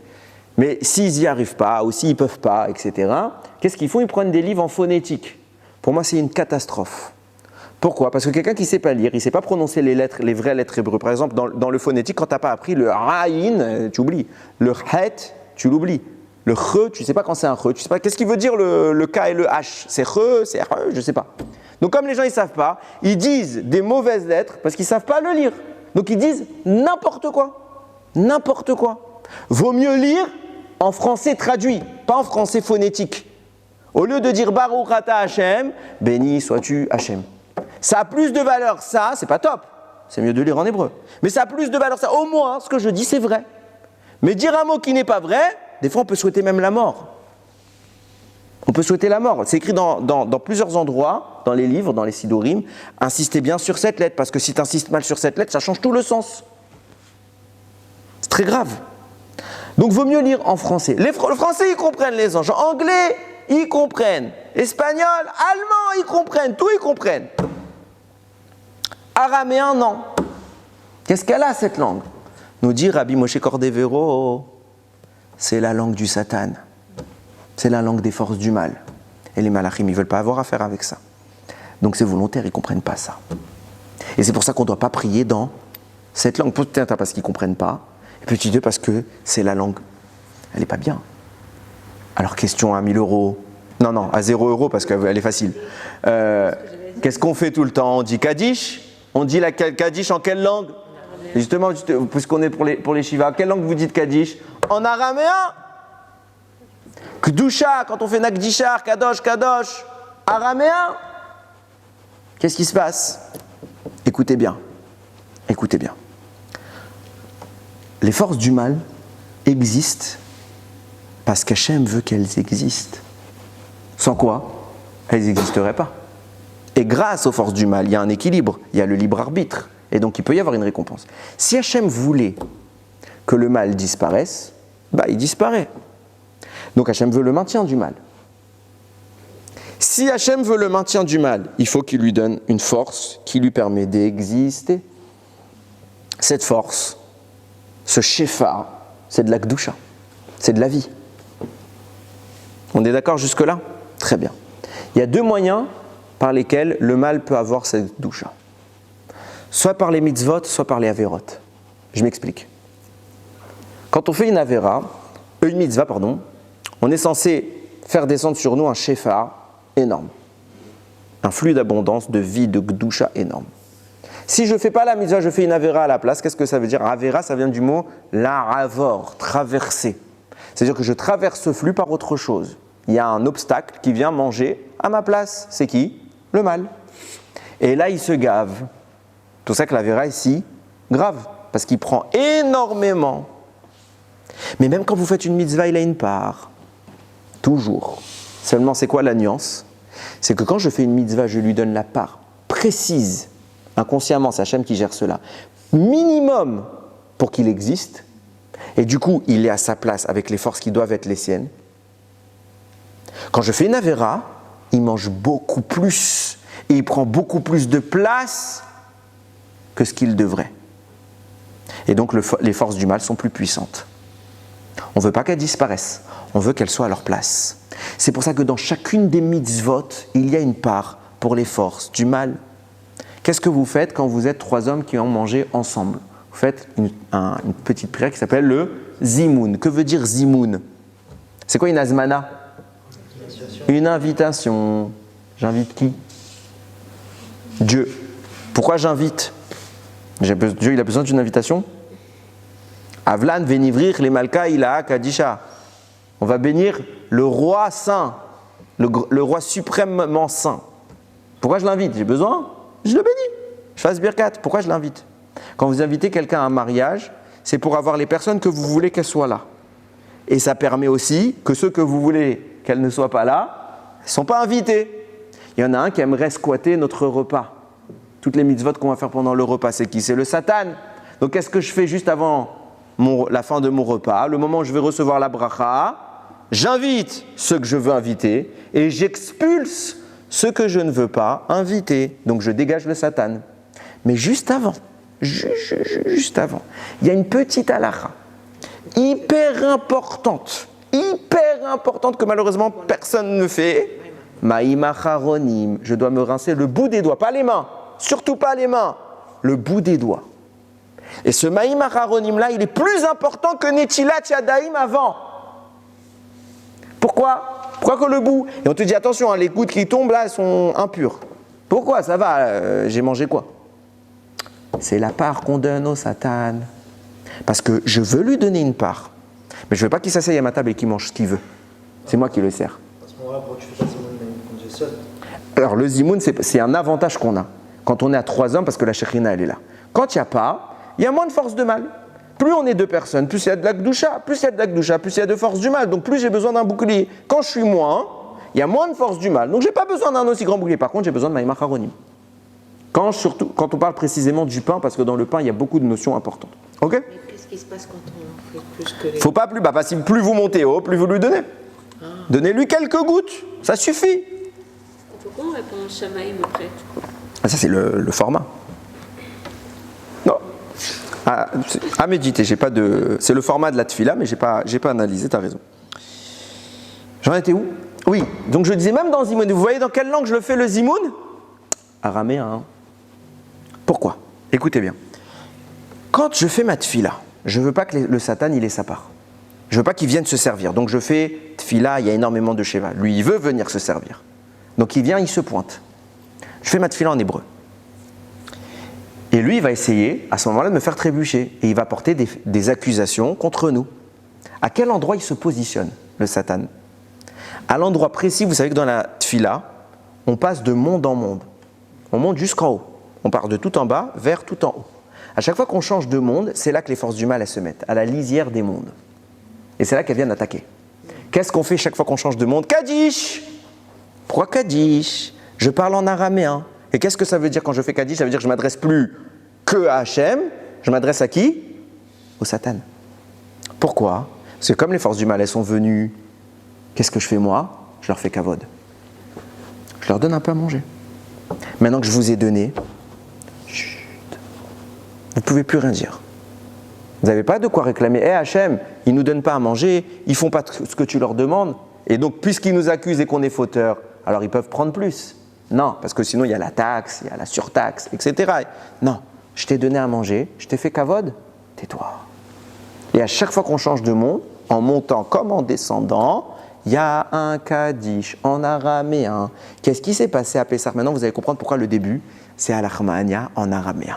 Speaker 1: Mais s'ils n'y arrivent pas, ou s'ils ne peuvent pas, etc., qu'est-ce qu'ils font? Ils prennent des livres en phonétique. Pour moi, c'est une catastrophe. Pourquoi? Parce que quelqu'un qui ne sait pas lire, il ne sait pas prononcer les lettres, les vraies lettres hébreues. Par exemple, dans le phonétique, quand tu n'as pas appris le Aïn, tu oublies. Le Het, tu l'oublies. Le Re, tu ne sais pas quand c'est un Re. Tu sais pas qu'est-ce qu'il veut dire le K et le H. C'est Re, c'est Re, je ne sais pas. Donc comme les gens ils ne savent pas, ils disent des mauvaises lettres parce qu'ils ne savent pas le lire. Donc ils disent n'importe quoi. N'importe quoi. Vaut mieux lire en français traduit, pas en français phonétique. Au lieu de dire Baruch Ata Hashem, béni sois-tu Hashem. Ça a plus de valeur, ça, c'est pas top. C'est mieux de lire en hébreu. Mais ça a plus de valeur, ça. Au moins, ce que je dis, c'est vrai. Mais dire un mot qui n'est pas vrai, des fois, on peut souhaiter même la mort. On peut souhaiter la mort. C'est écrit dans plusieurs endroits, dans les livres, dans les Sidorim. Insistez bien sur cette lettre, parce que si tu insistes mal sur cette lettre, ça change tout le sens. C'est très grave. Donc, vaut mieux lire en français. Le français, ils comprennent les anges. Anglais, ils comprennent. Espagnol, allemand, ils comprennent. Tout, ils comprennent. Araméen, non. Qu'est-ce qu'elle a, cette langue? Nous dit Rabbi Moshe Cordovero, c'est la langue du Satan. C'est la langue des forces du mal. Et les malachim, ils ne veulent pas avoir affaire avec ça. Donc c'est volontaire, ils ne comprennent pas ça. Et c'est pour ça qu'on ne doit pas prier dans cette langue. Peut-être parce qu'ils ne comprennent pas. Et petit deux, parce que c'est la langue. Elle n'est pas bien. Alors question à 1000 €. Non, à 0 € parce qu'elle est facile. Qu'est-ce qu'on fait tout le temps? On dit Kaddish. On dit la Kaddish en quelle langue? Justement, puisqu'on est pour les Shiva, quelle langue vous dites Kaddish? En araméen. Kdusha, quand on fait Nakdishar, Kadosh, Kadosh, araméen. Qu'est-ce qui se passe? Écoutez bien. Écoutez bien. Les forces du mal existent parce qu'Hachem veut qu'elles existent. Sans quoi, elles n'existeraient pas. Et grâce aux forces du mal, il y a un équilibre, il y a le libre arbitre. Et donc il peut y avoir une récompense. Si Hachem voulait que le mal disparaisse, il disparaît. Donc Hachem veut le maintien du mal. Si Hachem veut le maintien du mal, il faut qu'il lui donne une force qui lui permet d'exister. Cette force, ce shefa, c'est de la Kedusha, c'est de la vie. On est d'accord jusque-là? Très bien. Il y a deux moyens par lesquels le mal peut avoir cette Kedusha. Soit par les mitzvot, soit par les averot. Je m'explique. Quand on fait une mitzvah, on est censé faire descendre sur nous un shefa énorme. Un flux d'abondance, de vie, de Kedusha énorme. Si je ne fais pas la mitzvah, je fais une avera à la place, qu'est-ce que ça veut dire? Avera, ça vient du mot laravor, traverser. C'est-à-dire que je traverse ce flux par autre chose. Il y a un obstacle qui vient manger à ma place. C'est qui? Le mal. Et là, il se gave. C'est pour ça que l'avera est si grave, parce qu'il prend énormément. Mais même quand vous faites une mitzvah, il a une part. Toujours. Seulement, c'est quoi la nuance? C'est que quand je fais une mitzvah, je lui donne la part précise. Inconsciemment, c'est Hachem qui gère cela. Minimum pour qu'il existe. Et du coup, il est à sa place avec les forces qui doivent être les siennes. Quand je fais une avera, il mange beaucoup plus. Et il prend beaucoup plus de place que ce qu'il devrait. Et donc, les forces du mal sont plus puissantes. On ne veut pas qu'elles disparaissent. On veut qu'elles soient à leur place. C'est pour ça que dans chacune des mitzvot, il y a une part pour les forces du mal. Qu'est-ce que vous faites quand vous êtes 3 hommes qui ont mangé ensemble? Vous faites une petite prière qui s'appelle le Zimoun. Que veut dire Zimoun? C'est quoi une azmana? Une invitation. J'invite qui? Dieu. Pourquoi j'invite? Dieu, il a besoin d'une invitation? Avlan venivrir les malka ilaha kadisha. On va bénir le roi saint, le roi suprêmement saint. Pourquoi je l'invite? J'ai besoin? Je le bénis. Je fasse birkat. Pourquoi je l'invite? Quand vous invitez quelqu'un à un mariage, c'est pour avoir les personnes que vous voulez qu'elles soient là. Et ça permet aussi que ceux que vous voulez qu'elles ne soient pas là, ne sont pas invités. Il y en a un qui aimerait squatter notre repas. Toutes les mitzvot qu'on va faire pendant le repas, c'est qui? C'est le Satan. Donc qu'est-ce que je fais juste avant la fin de mon repas? Le moment où je vais recevoir la bracha, j'invite ceux que je veux inviter et j'expulse ceux que je ne veux pas inviter. Donc je dégage le Satan. Mais juste avant, il y a une petite halakha. hyper importante que malheureusement personne ne fait. Maïm acharonim, je dois me rincer le bout des doigts, pas les mains, surtout pas les mains, le bout des doigts. Et ce maïm acharonim là, il est plus important que netilat yadayim avant. Pourquoi que le bout? Et on te dit attention, hein, les gouttes qui tombent là, elles sont impures. Pourquoi? Ça va, j'ai mangé quoi? C'est la part qu'on donne au Satan. Parce que je veux lui donner une part. Mais je ne veux pas qu'il s'asseye à ma table et qu'il mange ce qu'il veut. C'est moi qui le sers.
Speaker 2: À ce moment-là, pourquoi tu fais pas Zimoun quand tu es seul?
Speaker 1: Alors le zimoun, c'est un avantage qu'on a. Quand on est à 3 hommes, parce que la Shekhina, elle est là. Quand il n'y a pas, il y a moins de force de mal. Plus on est 2 personnes, plus il y a de la Gdusha, plus il y a de force du mal. Donc plus j'ai besoin d'un bouclier. Quand je suis moins, il y a moins de force du mal. Donc je n'ai pas besoin d'un aussi grand bouclier. Par contre, j'ai besoin de Maïm acharonim. Surtout quand on parle précisément du pain, parce que dans le pain, il y a beaucoup de notions importantes. Ok?
Speaker 3: Mais qu'est-ce qui se passe quand on fait plus que les...
Speaker 1: Faut pas plus, parce que plus vous montez haut, plus vous lui donnez. Donnez-lui quelques gouttes, ça suffit.
Speaker 3: Pourquoi on répond Shamaïm après?
Speaker 1: Ah, ça c'est le format. Non. À méditer, c'est le format de la tfila, mais j'ai pas analysé, t'as raison. J'en étais où? Oui, donc je disais même dans Zimoun, vous voyez dans quelle langue je le fais le Zimoun? Araméen. Hein. Pourquoi? Écoutez bien. Quand je fais ma tfila, je ne veux pas que le Satan il ait sa part. Je ne veux pas qu'il vienne se servir. Donc je fais tfila, il y a énormément de sheva. Lui, il veut venir se servir. Donc il vient, il se pointe. Je fais ma tfila en hébreu. Et lui, il va essayer, à ce moment-là, de me faire trébucher. Et il va porter des accusations contre nous. À quel endroit il se positionne, le Satan? À l'endroit précis, vous savez que dans la tfila, on passe de monde en monde. On monte jusqu'en haut. On part de tout en bas vers tout en haut. À chaque fois qu'on change de monde, c'est là que les forces du mal elles se mettent, à la lisière des mondes. Et c'est là qu'elles viennent attaquer. Qu'est-ce qu'on fait chaque fois qu'on change de monde? Kaddish! Pourquoi Kaddish? Je parle en araméen. Et qu'est-ce que ça veut dire quand je fais Kaddish? Ça veut dire que je ne m'adresse plus que à Hachem. Je m'adresse à qui? Au Satan. Pourquoi? Parce que comme les forces du mal elles sont venues, qu'est-ce que je fais moi? Je leur fais kavod. Je leur donne un peu à manger. Maintenant que je vous ai donné, chut, vous ne pouvez plus rien dire. Vous n'avez pas de quoi réclamer. Hachem, ils ne nous donnent pas à manger, ils ne font pas ce que tu leur demandes. Et donc, puisqu'ils nous accusent et qu'on est fauteur, alors ils peuvent prendre plus. Non, parce que sinon, il y a la taxe, il y a la surtaxe, etc. Non, je t'ai donné à manger, je t'ai fait kavod, tais-toi. Et à chaque fois qu'on change de monde, en montant comme en descendant, il y a un Kaddish en araméen. Qu'est-ce qui s'est passé à Pessah? Maintenant, vous allez comprendre pourquoi le début, c'est Al-Rahmania en araméen.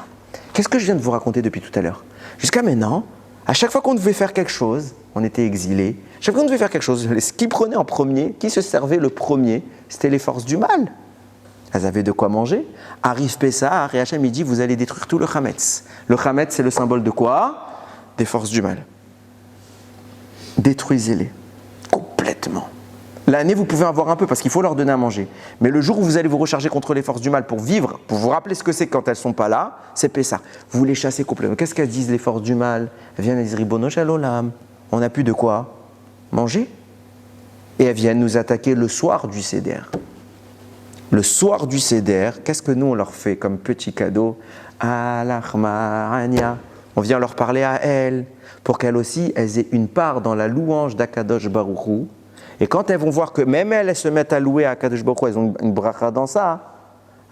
Speaker 1: Qu'est-ce que je viens de vous raconter depuis tout à l'heure? Jusqu'à maintenant, à chaque fois qu'on devait faire quelque chose, on était exilés. Chaque fois qu'on devait faire quelque chose, qui prenait en premier, qui se servait le premier, c'était les forces du mal. Elles avaient de quoi manger. Arrive Pessah, et Hachem il dit, vous allez détruire tout le Chametz. Le Chametz, c'est le symbole de quoi? Des forces du mal. Détruisez-les. Complètement. L'année, vous pouvez avoir un peu parce qu'il faut leur donner à manger. Mais le jour où vous allez vous recharger contre les forces du mal pour vivre, pour vous rappeler ce que c'est quand elles ne sont pas là, c'est Pessah. Vous les chassez complètement. Qu'est-ce qu'elles disent les forces du mal? Elles viennent et disent Ribono Shalolam. On n'a plus de quoi manger. Et elles viennent nous attaquer le soir du Seder. Le soir du Seder, qu'est-ce que nous on leur fait comme petit cadeau? Al-Achma'ania. On vient leur parler à elles pour qu'elles aussi elles aient une part dans la louange d'Akadosh Baruch Hu. Et quand elles vont voir que même elles se mettent à louer à Akadosh Baruch Hu, elles ont une bracha dans ça,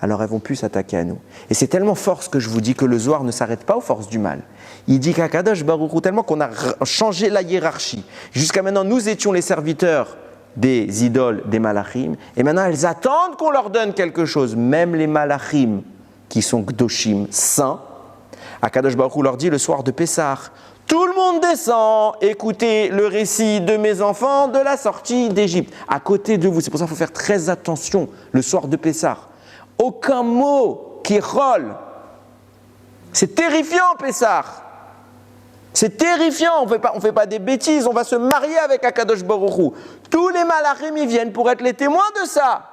Speaker 1: alors elles vont plus s'attaquer à nous. Et c'est tellement fort ce que je vous dis que le Zohar ne s'arrête pas aux forces du mal. Il dit qu'Akadosh Baruch Hu, tellement qu'on a changé la hiérarchie. Jusqu'à maintenant, nous étions les serviteurs des idoles, des malachim, et maintenant elles attendent qu'on leur donne quelque chose. Même les malachim, qui sont gdoshim, saints, Akadosh Baruch Hu leur dit le soir de Pessah, tout le monde descend, écoutez le récit de mes enfants de la sortie d'Égypte, à côté de vous. C'est pour ça qu'il faut faire très attention le soir de Pessah. Aucun mot qui rôle. C'est terrifiant, Pessah. C'est terrifiant, on fait pas des bêtises, on va se marier avec Akadosh Baruch Hu. Tous les malachim ils viennent pour être les témoins de ça.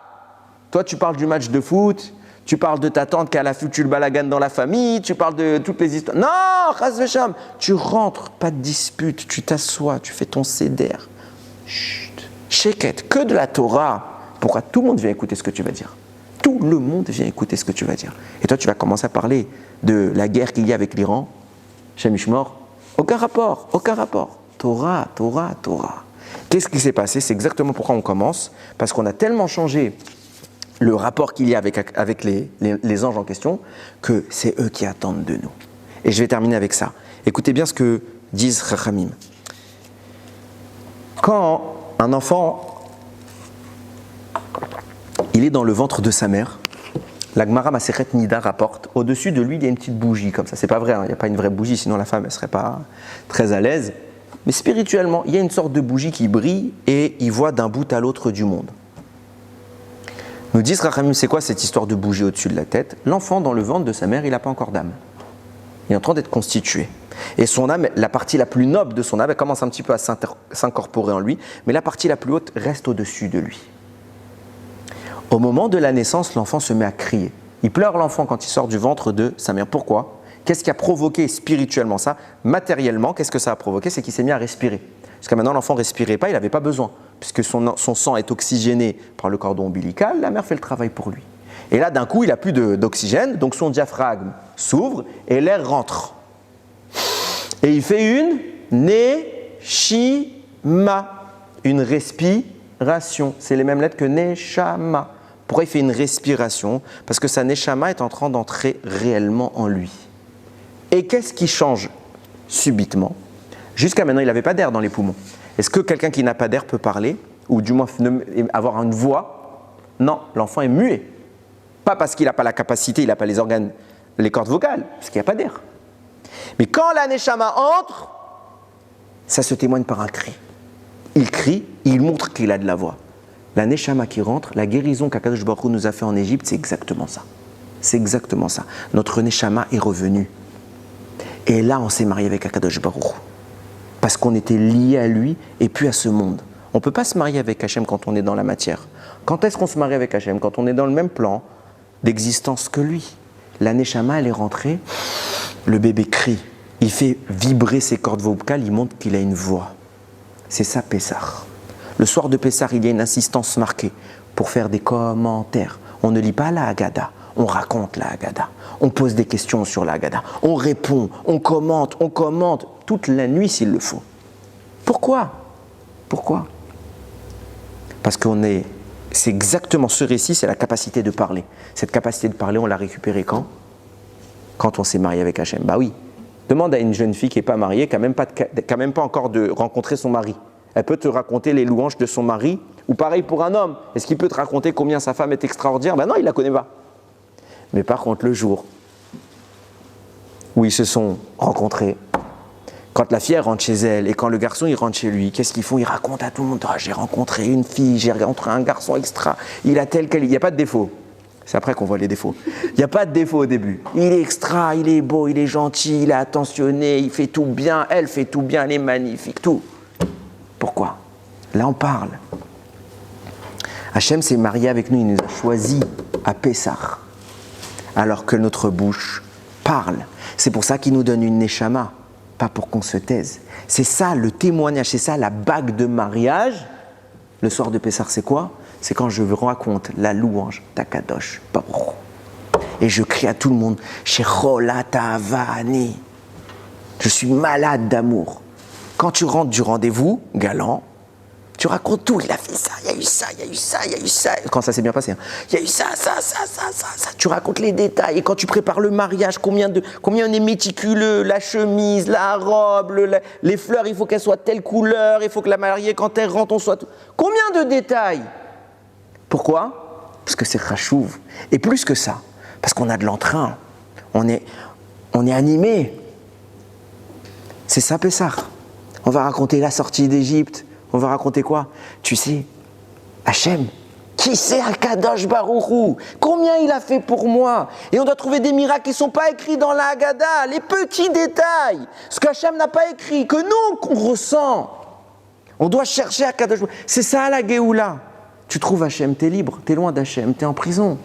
Speaker 1: Toi, tu parles du match de foot, tu parles de ta tante qui a la future balagan dans la famille, tu parles de toutes les histoires. Non, Chas v'Sham, tu rentres, pas de dispute, tu t'assois, tu fais ton seder. Chut, sheket, que de la Torah. Pourquoi tout le monde vient écouter ce que tu vas dire? Tout le monde vient écouter ce que tu vas dire. Et toi, tu vas commencer à parler de la guerre qu'il y a avec l'Iran. Shem Mishmor. Aucun rapport, aucun rapport. Torah, Torah, Torah. Qu'est-ce qui s'est passé? C'est exactement pourquoi on commence, parce qu'on a tellement changé le rapport qu'il y a avec les anges en question, que c'est eux qui attendent de nous. Et je vais terminer avec ça. Écoutez bien ce que disent Chachamim. Quand un enfant, il est dans le ventre de sa mère, la Gemara Masechet Nida rapporte, au-dessus de lui, il y a une petite bougie comme ça. C'est pas vrai, hein, il n'y a pas une vraie bougie, sinon la femme, elle serait pas très à l'aise. Mais spirituellement, il y a une sorte de bougie qui brille et il voit d'un bout à l'autre du monde. Nous disent Rachamim, c'est quoi cette histoire de bougie au-dessus de la tête? L'enfant dans le ventre de sa mère, il n'a pas encore d'âme. Il est en train d'être constitué. Et son âme, la partie la plus noble de son âme, elle commence un petit peu à s'incorporer en lui, mais la partie la plus haute reste au-dessus de lui. Au moment de la naissance, l'enfant se met à crier. Il pleure l'enfant quand il sort du ventre de sa mère. Pourquoi? Qu'est-ce qui a provoqué spirituellement ça? Matériellement, qu'est-ce que ça a provoqué? C'est qu'il s'est mis à respirer. Jusqu'à maintenant, l'enfant ne respirait pas, il n'avait pas besoin. Puisque son sang est oxygéné par le cordon ombilical, la mère fait le travail pour lui. Et là, d'un coup, il n'a plus d'oxygène, donc son diaphragme s'ouvre et l'air rentre. Et il fait une neshima, une respiration. C'est les mêmes lettres que neshama. Pourquoi il fait une respiration? Parce que sa neshama est en train d'entrer réellement en lui. Et qu'est-ce qui change subitement? Jusqu'à maintenant, il n'avait pas d'air dans les poumons. Est-ce que quelqu'un qui n'a pas d'air peut parler? Ou du moins avoir une voix? Non, l'enfant est muet. Pas parce qu'il n'a pas la capacité, il n'a pas les organes, les cordes vocales, parce qu'il n'y a pas d'air. Mais quand la neshama entre, ça se témoigne par un cri. Il crie, il montre qu'il a de la voix. La neshama qui rentre, la guérison qu'Akadosh Baruch Hu nous a fait en Égypte, c'est exactement ça. C'est exactement ça. Notre neshama est revenu. Et là, on s'est marié avec Akadosh Baruch Hu. Parce qu'on était lié à lui et puis à ce monde. On ne peut pas se marier avec Hachem quand on est dans la matière. Quand est-ce qu'on se marie avec Hachem? Quand on est dans le même plan d'existence que lui. La neshama, elle est rentrée, le bébé crie. Il fait vibrer ses cordes vocales, il montre qu'il a une voix. C'est ça, Pessah. Le soir de Pessah, il y a une assistance marquée pour faire des commentaires. On ne lit pas la Haggadah, on raconte la Haggadah. On pose des questions sur la Haggadah. On répond, on commente toute la nuit s'il le faut. Pourquoi? Pourquoi? Parce c'est exactement ce récit, c'est la capacité de parler. Cette capacité de parler, on l'a récupérée quand? Quand on s'est marié avec Hachem. Bah oui. Demande à une jeune fille qui n'est pas mariée, qui n'a même pas encore rencontré son mari. Elle peut te raconter les louanges de son mari, ou pareil pour un homme. Est-ce qu'il peut te raconter combien sa femme est extraordinaire? Ben non, il ne la connaît pas. Mais par contre, le jour où ils se sont rencontrés, quand la fille rentre chez elle et quand le garçon il rentre chez lui, qu'est-ce qu'ils font? Ils racontent à tout le monde, ah, j'ai rencontré une fille, j'ai rencontré un garçon extra, il a tel quel, il n'y a pas de défaut. C'est après qu'on voit les défauts. Il n'y a pas de défaut au début. Il est extra, il est beau, il est gentil, il est attentionné, il fait tout bien, elle fait tout bien, elle est magnifique, tout. Pourquoi? Là on parle. Hachem s'est marié avec nous, il nous a choisis à Pessah, alors que notre bouche parle. C'est pour ça qu'il nous donne une neshama, pas pour qu'on se taise. C'est ça le témoignage, c'est ça la bague de mariage. Le soir de Pessah, c'est quoi? C'est quand je raconte la louange d'Akadosh Baruch Hu. Et je crie à tout le monde, Shecholatavani. Je suis malade d'amour. Quand tu rentres du rendez-vous, galant, tu racontes tout. Il a fait ça, il y a eu ça, il y a eu ça, il y a eu ça. Quand ça s'est bien passé, hein. Il y a eu ça. Tu racontes les détails. Et quand tu prépares le mariage, combien on est méticuleux, la chemise, la robe, les fleurs, il faut qu'elles soient telle couleur, il faut que la mariée, quand elle rentre, on soit... Combien de détails? Pourquoi? Parce que c'est chachouv. Et plus que ça, parce qu'on a de l'entrain. On est animé. C'est ça, Pessah. On va raconter la sortie d'Égypte. On va raconter quoi? Tu sais, Hachem, qui c'est Akadosh Baruch Hu? Combien il a fait pour moi? Et on doit trouver des miracles qui ne sont pas écrits dans la Haggadah, les petits détails, ce qu'Hachem n'a pas écrit, que nous, qu'on ressent. On doit chercher Akadosh Baruch Hu. C'est ça la Géoula. Tu trouves Hachem, t'es libre, t'es loin d'Hachem, t'es en prison.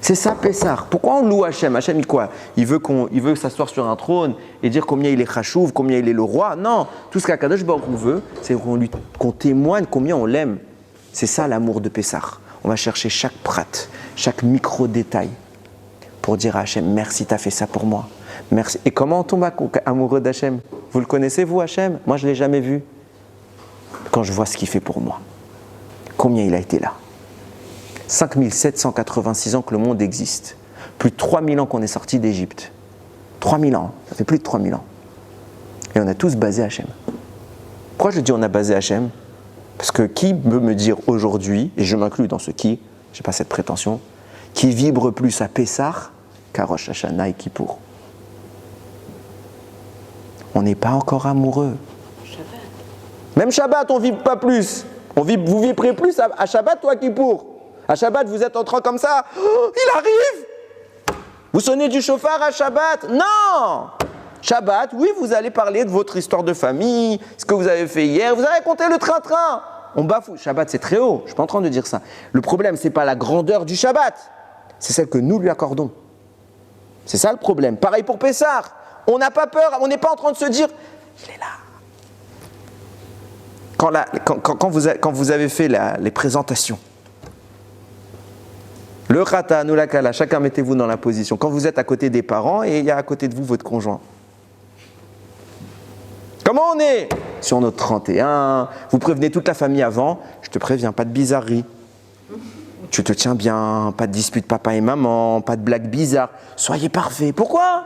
Speaker 1: C'est ça Pessah. Pourquoi on loue Hachem? Hachem, quoi? Il veut s'asseoir sur un trône et dire combien il est chachouv, combien il est le roi. Non, tout ce qu'Akadosh Baruch Hu veut, c'est qu'on témoigne combien on l'aime. C'est ça l'amour de Pessah. On va chercher chaque prat, chaque micro-détail pour dire à Hachem, merci, t'as fait ça pour moi. Merci. Et comment on tombe amoureux d'Hachem? Vous le connaissez, vous, Hachem? Moi, je ne l'ai jamais vu. Quand je vois ce qu'il fait pour moi. Combien il a été là? 5786 ans que le monde existe. Plus de 3000 ans qu'on est sorti d'Égypte. 3000 ans, ça fait plus de 3000 ans. Et on a tous basé Hachem. Pourquoi je dis on a basé Hachem? Parce que qui peut me dire aujourd'hui, et je m'inclus dans ce qui, je n'ai pas cette prétention, qui vibre plus à Pessah qu'à Rosh Hashanah et Kippour? On n'est pas encore amoureux.
Speaker 3: Shabbat.
Speaker 1: Même Shabbat, on ne vibre pas plus. Vous vibrez plus à Shabbat, toi, Kippour. À Shabbat, vous êtes en train comme ça. Oh, il arrive! Vous sonnez du chauffard à Shabbat? Non! Shabbat, oui, vous allez parler de votre histoire de famille, ce que vous avez fait hier, vous allez raconter le train-train. On bafoue. Shabbat, c'est très haut. Je ne suis pas en train de dire ça. Le problème, ce n'est pas la grandeur du Shabbat. C'est celle que nous lui accordons. C'est ça le problème. Pareil pour Pessah. On n'a pas peur, on n'est pas en train de se dire, il est là. Quand vous avez fait les présentations, le khata, nous la kala, chacun mettez-vous dans la position. Quand vous êtes à côté des parents et il y a à côté de vous votre conjoint. Comment on est? Sur notre 31, vous prévenez toute la famille avant, je te préviens, pas de bizarrerie. Tu te tiens bien, pas de dispute papa et maman, pas de blagues bizarres. Soyez parfaits. Pourquoi?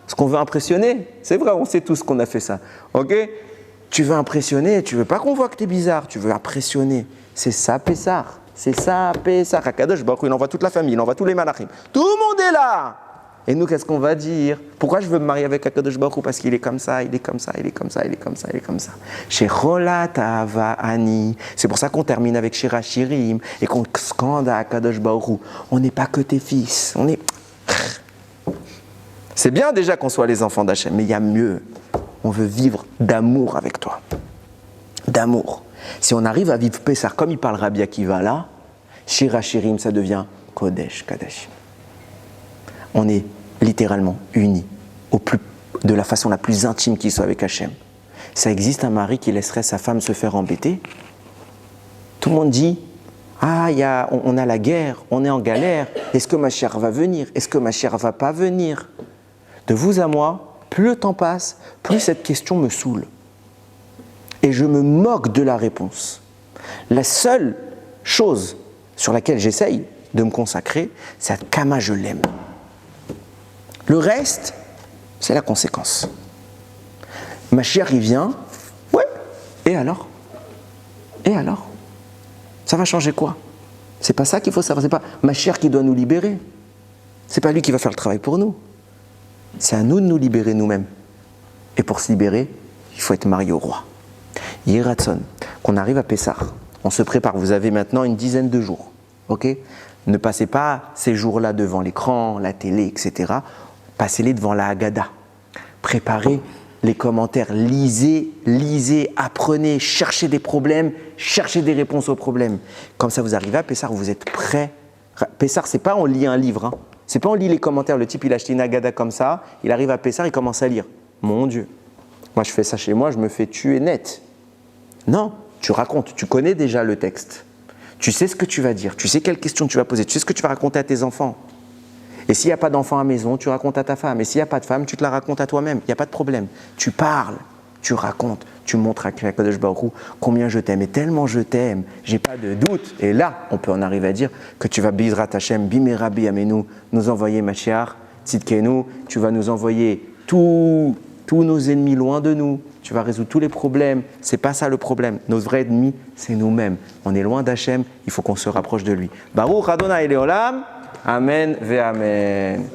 Speaker 1: Parce qu'on veut impressionner. C'est vrai, on sait tous qu'on a fait ça. Ok? Tu veux impressionner, tu veux pas qu'on voit que tu es bizarre, tu veux impressionner. C'est ça, Pessah. C'est ça, Pessah. Akadosh Baruch Hu, il envoie toute la famille, il envoie tous les malachim. Tout le monde est là. Et nous, qu'est-ce qu'on va dire? Pourquoi je veux me marier avec Akadosh Baruch Hu? Parce qu'il est comme ça, il est comme ça, il est comme ça, il est comme ça, il est comme ça. Shecholat Ahava Ani. C'est pour ça qu'on termine avec Shira Shirim et qu'on scande à Akadosh Baruch Hu. On n'est pas que tes fils. On est... C'est bien déjà qu'on soit les enfants d'Hachem, mais il y a mieux. On veut vivre d'amour avec toi. D'amour. Si on arrive à vivre Pessah, comme il parle Rabbi Akiva là, Shira Shirim, ça devient Kodesh Kadesh. On est littéralement unis de la façon la plus intime qui soit avec Hachem. Ça existe un mari qui laisserait sa femme se faire embêter? Tout le monde dit, on a la guerre, on est en galère, est-ce que ma chère va venir? Est-ce que ma chère va pas venir? De vous à moi, plus le temps passe, plus cette question me saoule. Et je me moque de la réponse. La seule chose sur laquelle j'essaye de me consacrer, c'est à Kama je l'aime. Le reste, c'est la conséquence. Ma chère, il vient, ouais, et alors? Et alors? Ça va changer quoi? C'est pas ça qu'il faut savoir, c'est pas ma chère qui doit nous libérer. C'est pas lui qui va faire le travail pour nous. C'est à nous de nous libérer nous-mêmes. Et pour se libérer, il faut être marié au roi. Yératson, qu'on arrive à Pessah, on se prépare, vous avez maintenant une dizaine de jours, ok? Ne passez pas ces jours-là devant l'écran, la télé, etc. Passez-les devant la Haggadah. Préparez les commentaires, lisez, apprenez, cherchez des problèmes, cherchez des réponses aux problèmes. Comme ça, vous arrivez à Pessah, vous êtes prêts. Pessah, c'est pas on lit un livre, hein. C'est pas on lit les commentaires, le type il a acheté une Haggadah comme ça, il arrive à Pessah, il commence à lire. Mon Dieu, moi je fais ça chez moi, je me fais tuer net. Non, tu racontes, tu connais déjà le texte. Tu sais ce que tu vas dire, tu sais quelles questions tu vas poser, tu sais ce que tu vas raconter à tes enfants. Et s'il n'y a pas d'enfant à la maison, tu racontes à ta femme. Et s'il n'y a pas de femme, tu te la racontes à toi-même. Il n'y a pas de problème. Tu parles, tu racontes, tu montres à Kadosh Baruch Hu combien je t'aime. Et tellement je t'aime, j'ai pas de doute. Et là, on peut en arriver à dire que tu vas Bizrat Hashem, Bimerabi Amenu, nous envoyer Mashiach, Tzidkenu, tu vas nous envoyer tous nos ennemis loin de nous. Tu vas résoudre tous les problèmes. C'est pas ça le problème. Nos vrais ennemis, c'est nous-mêmes. On est loin d'Hachem, il faut qu'on se rapproche de lui. Baruch Adonai Leolam. Amen ve Amen.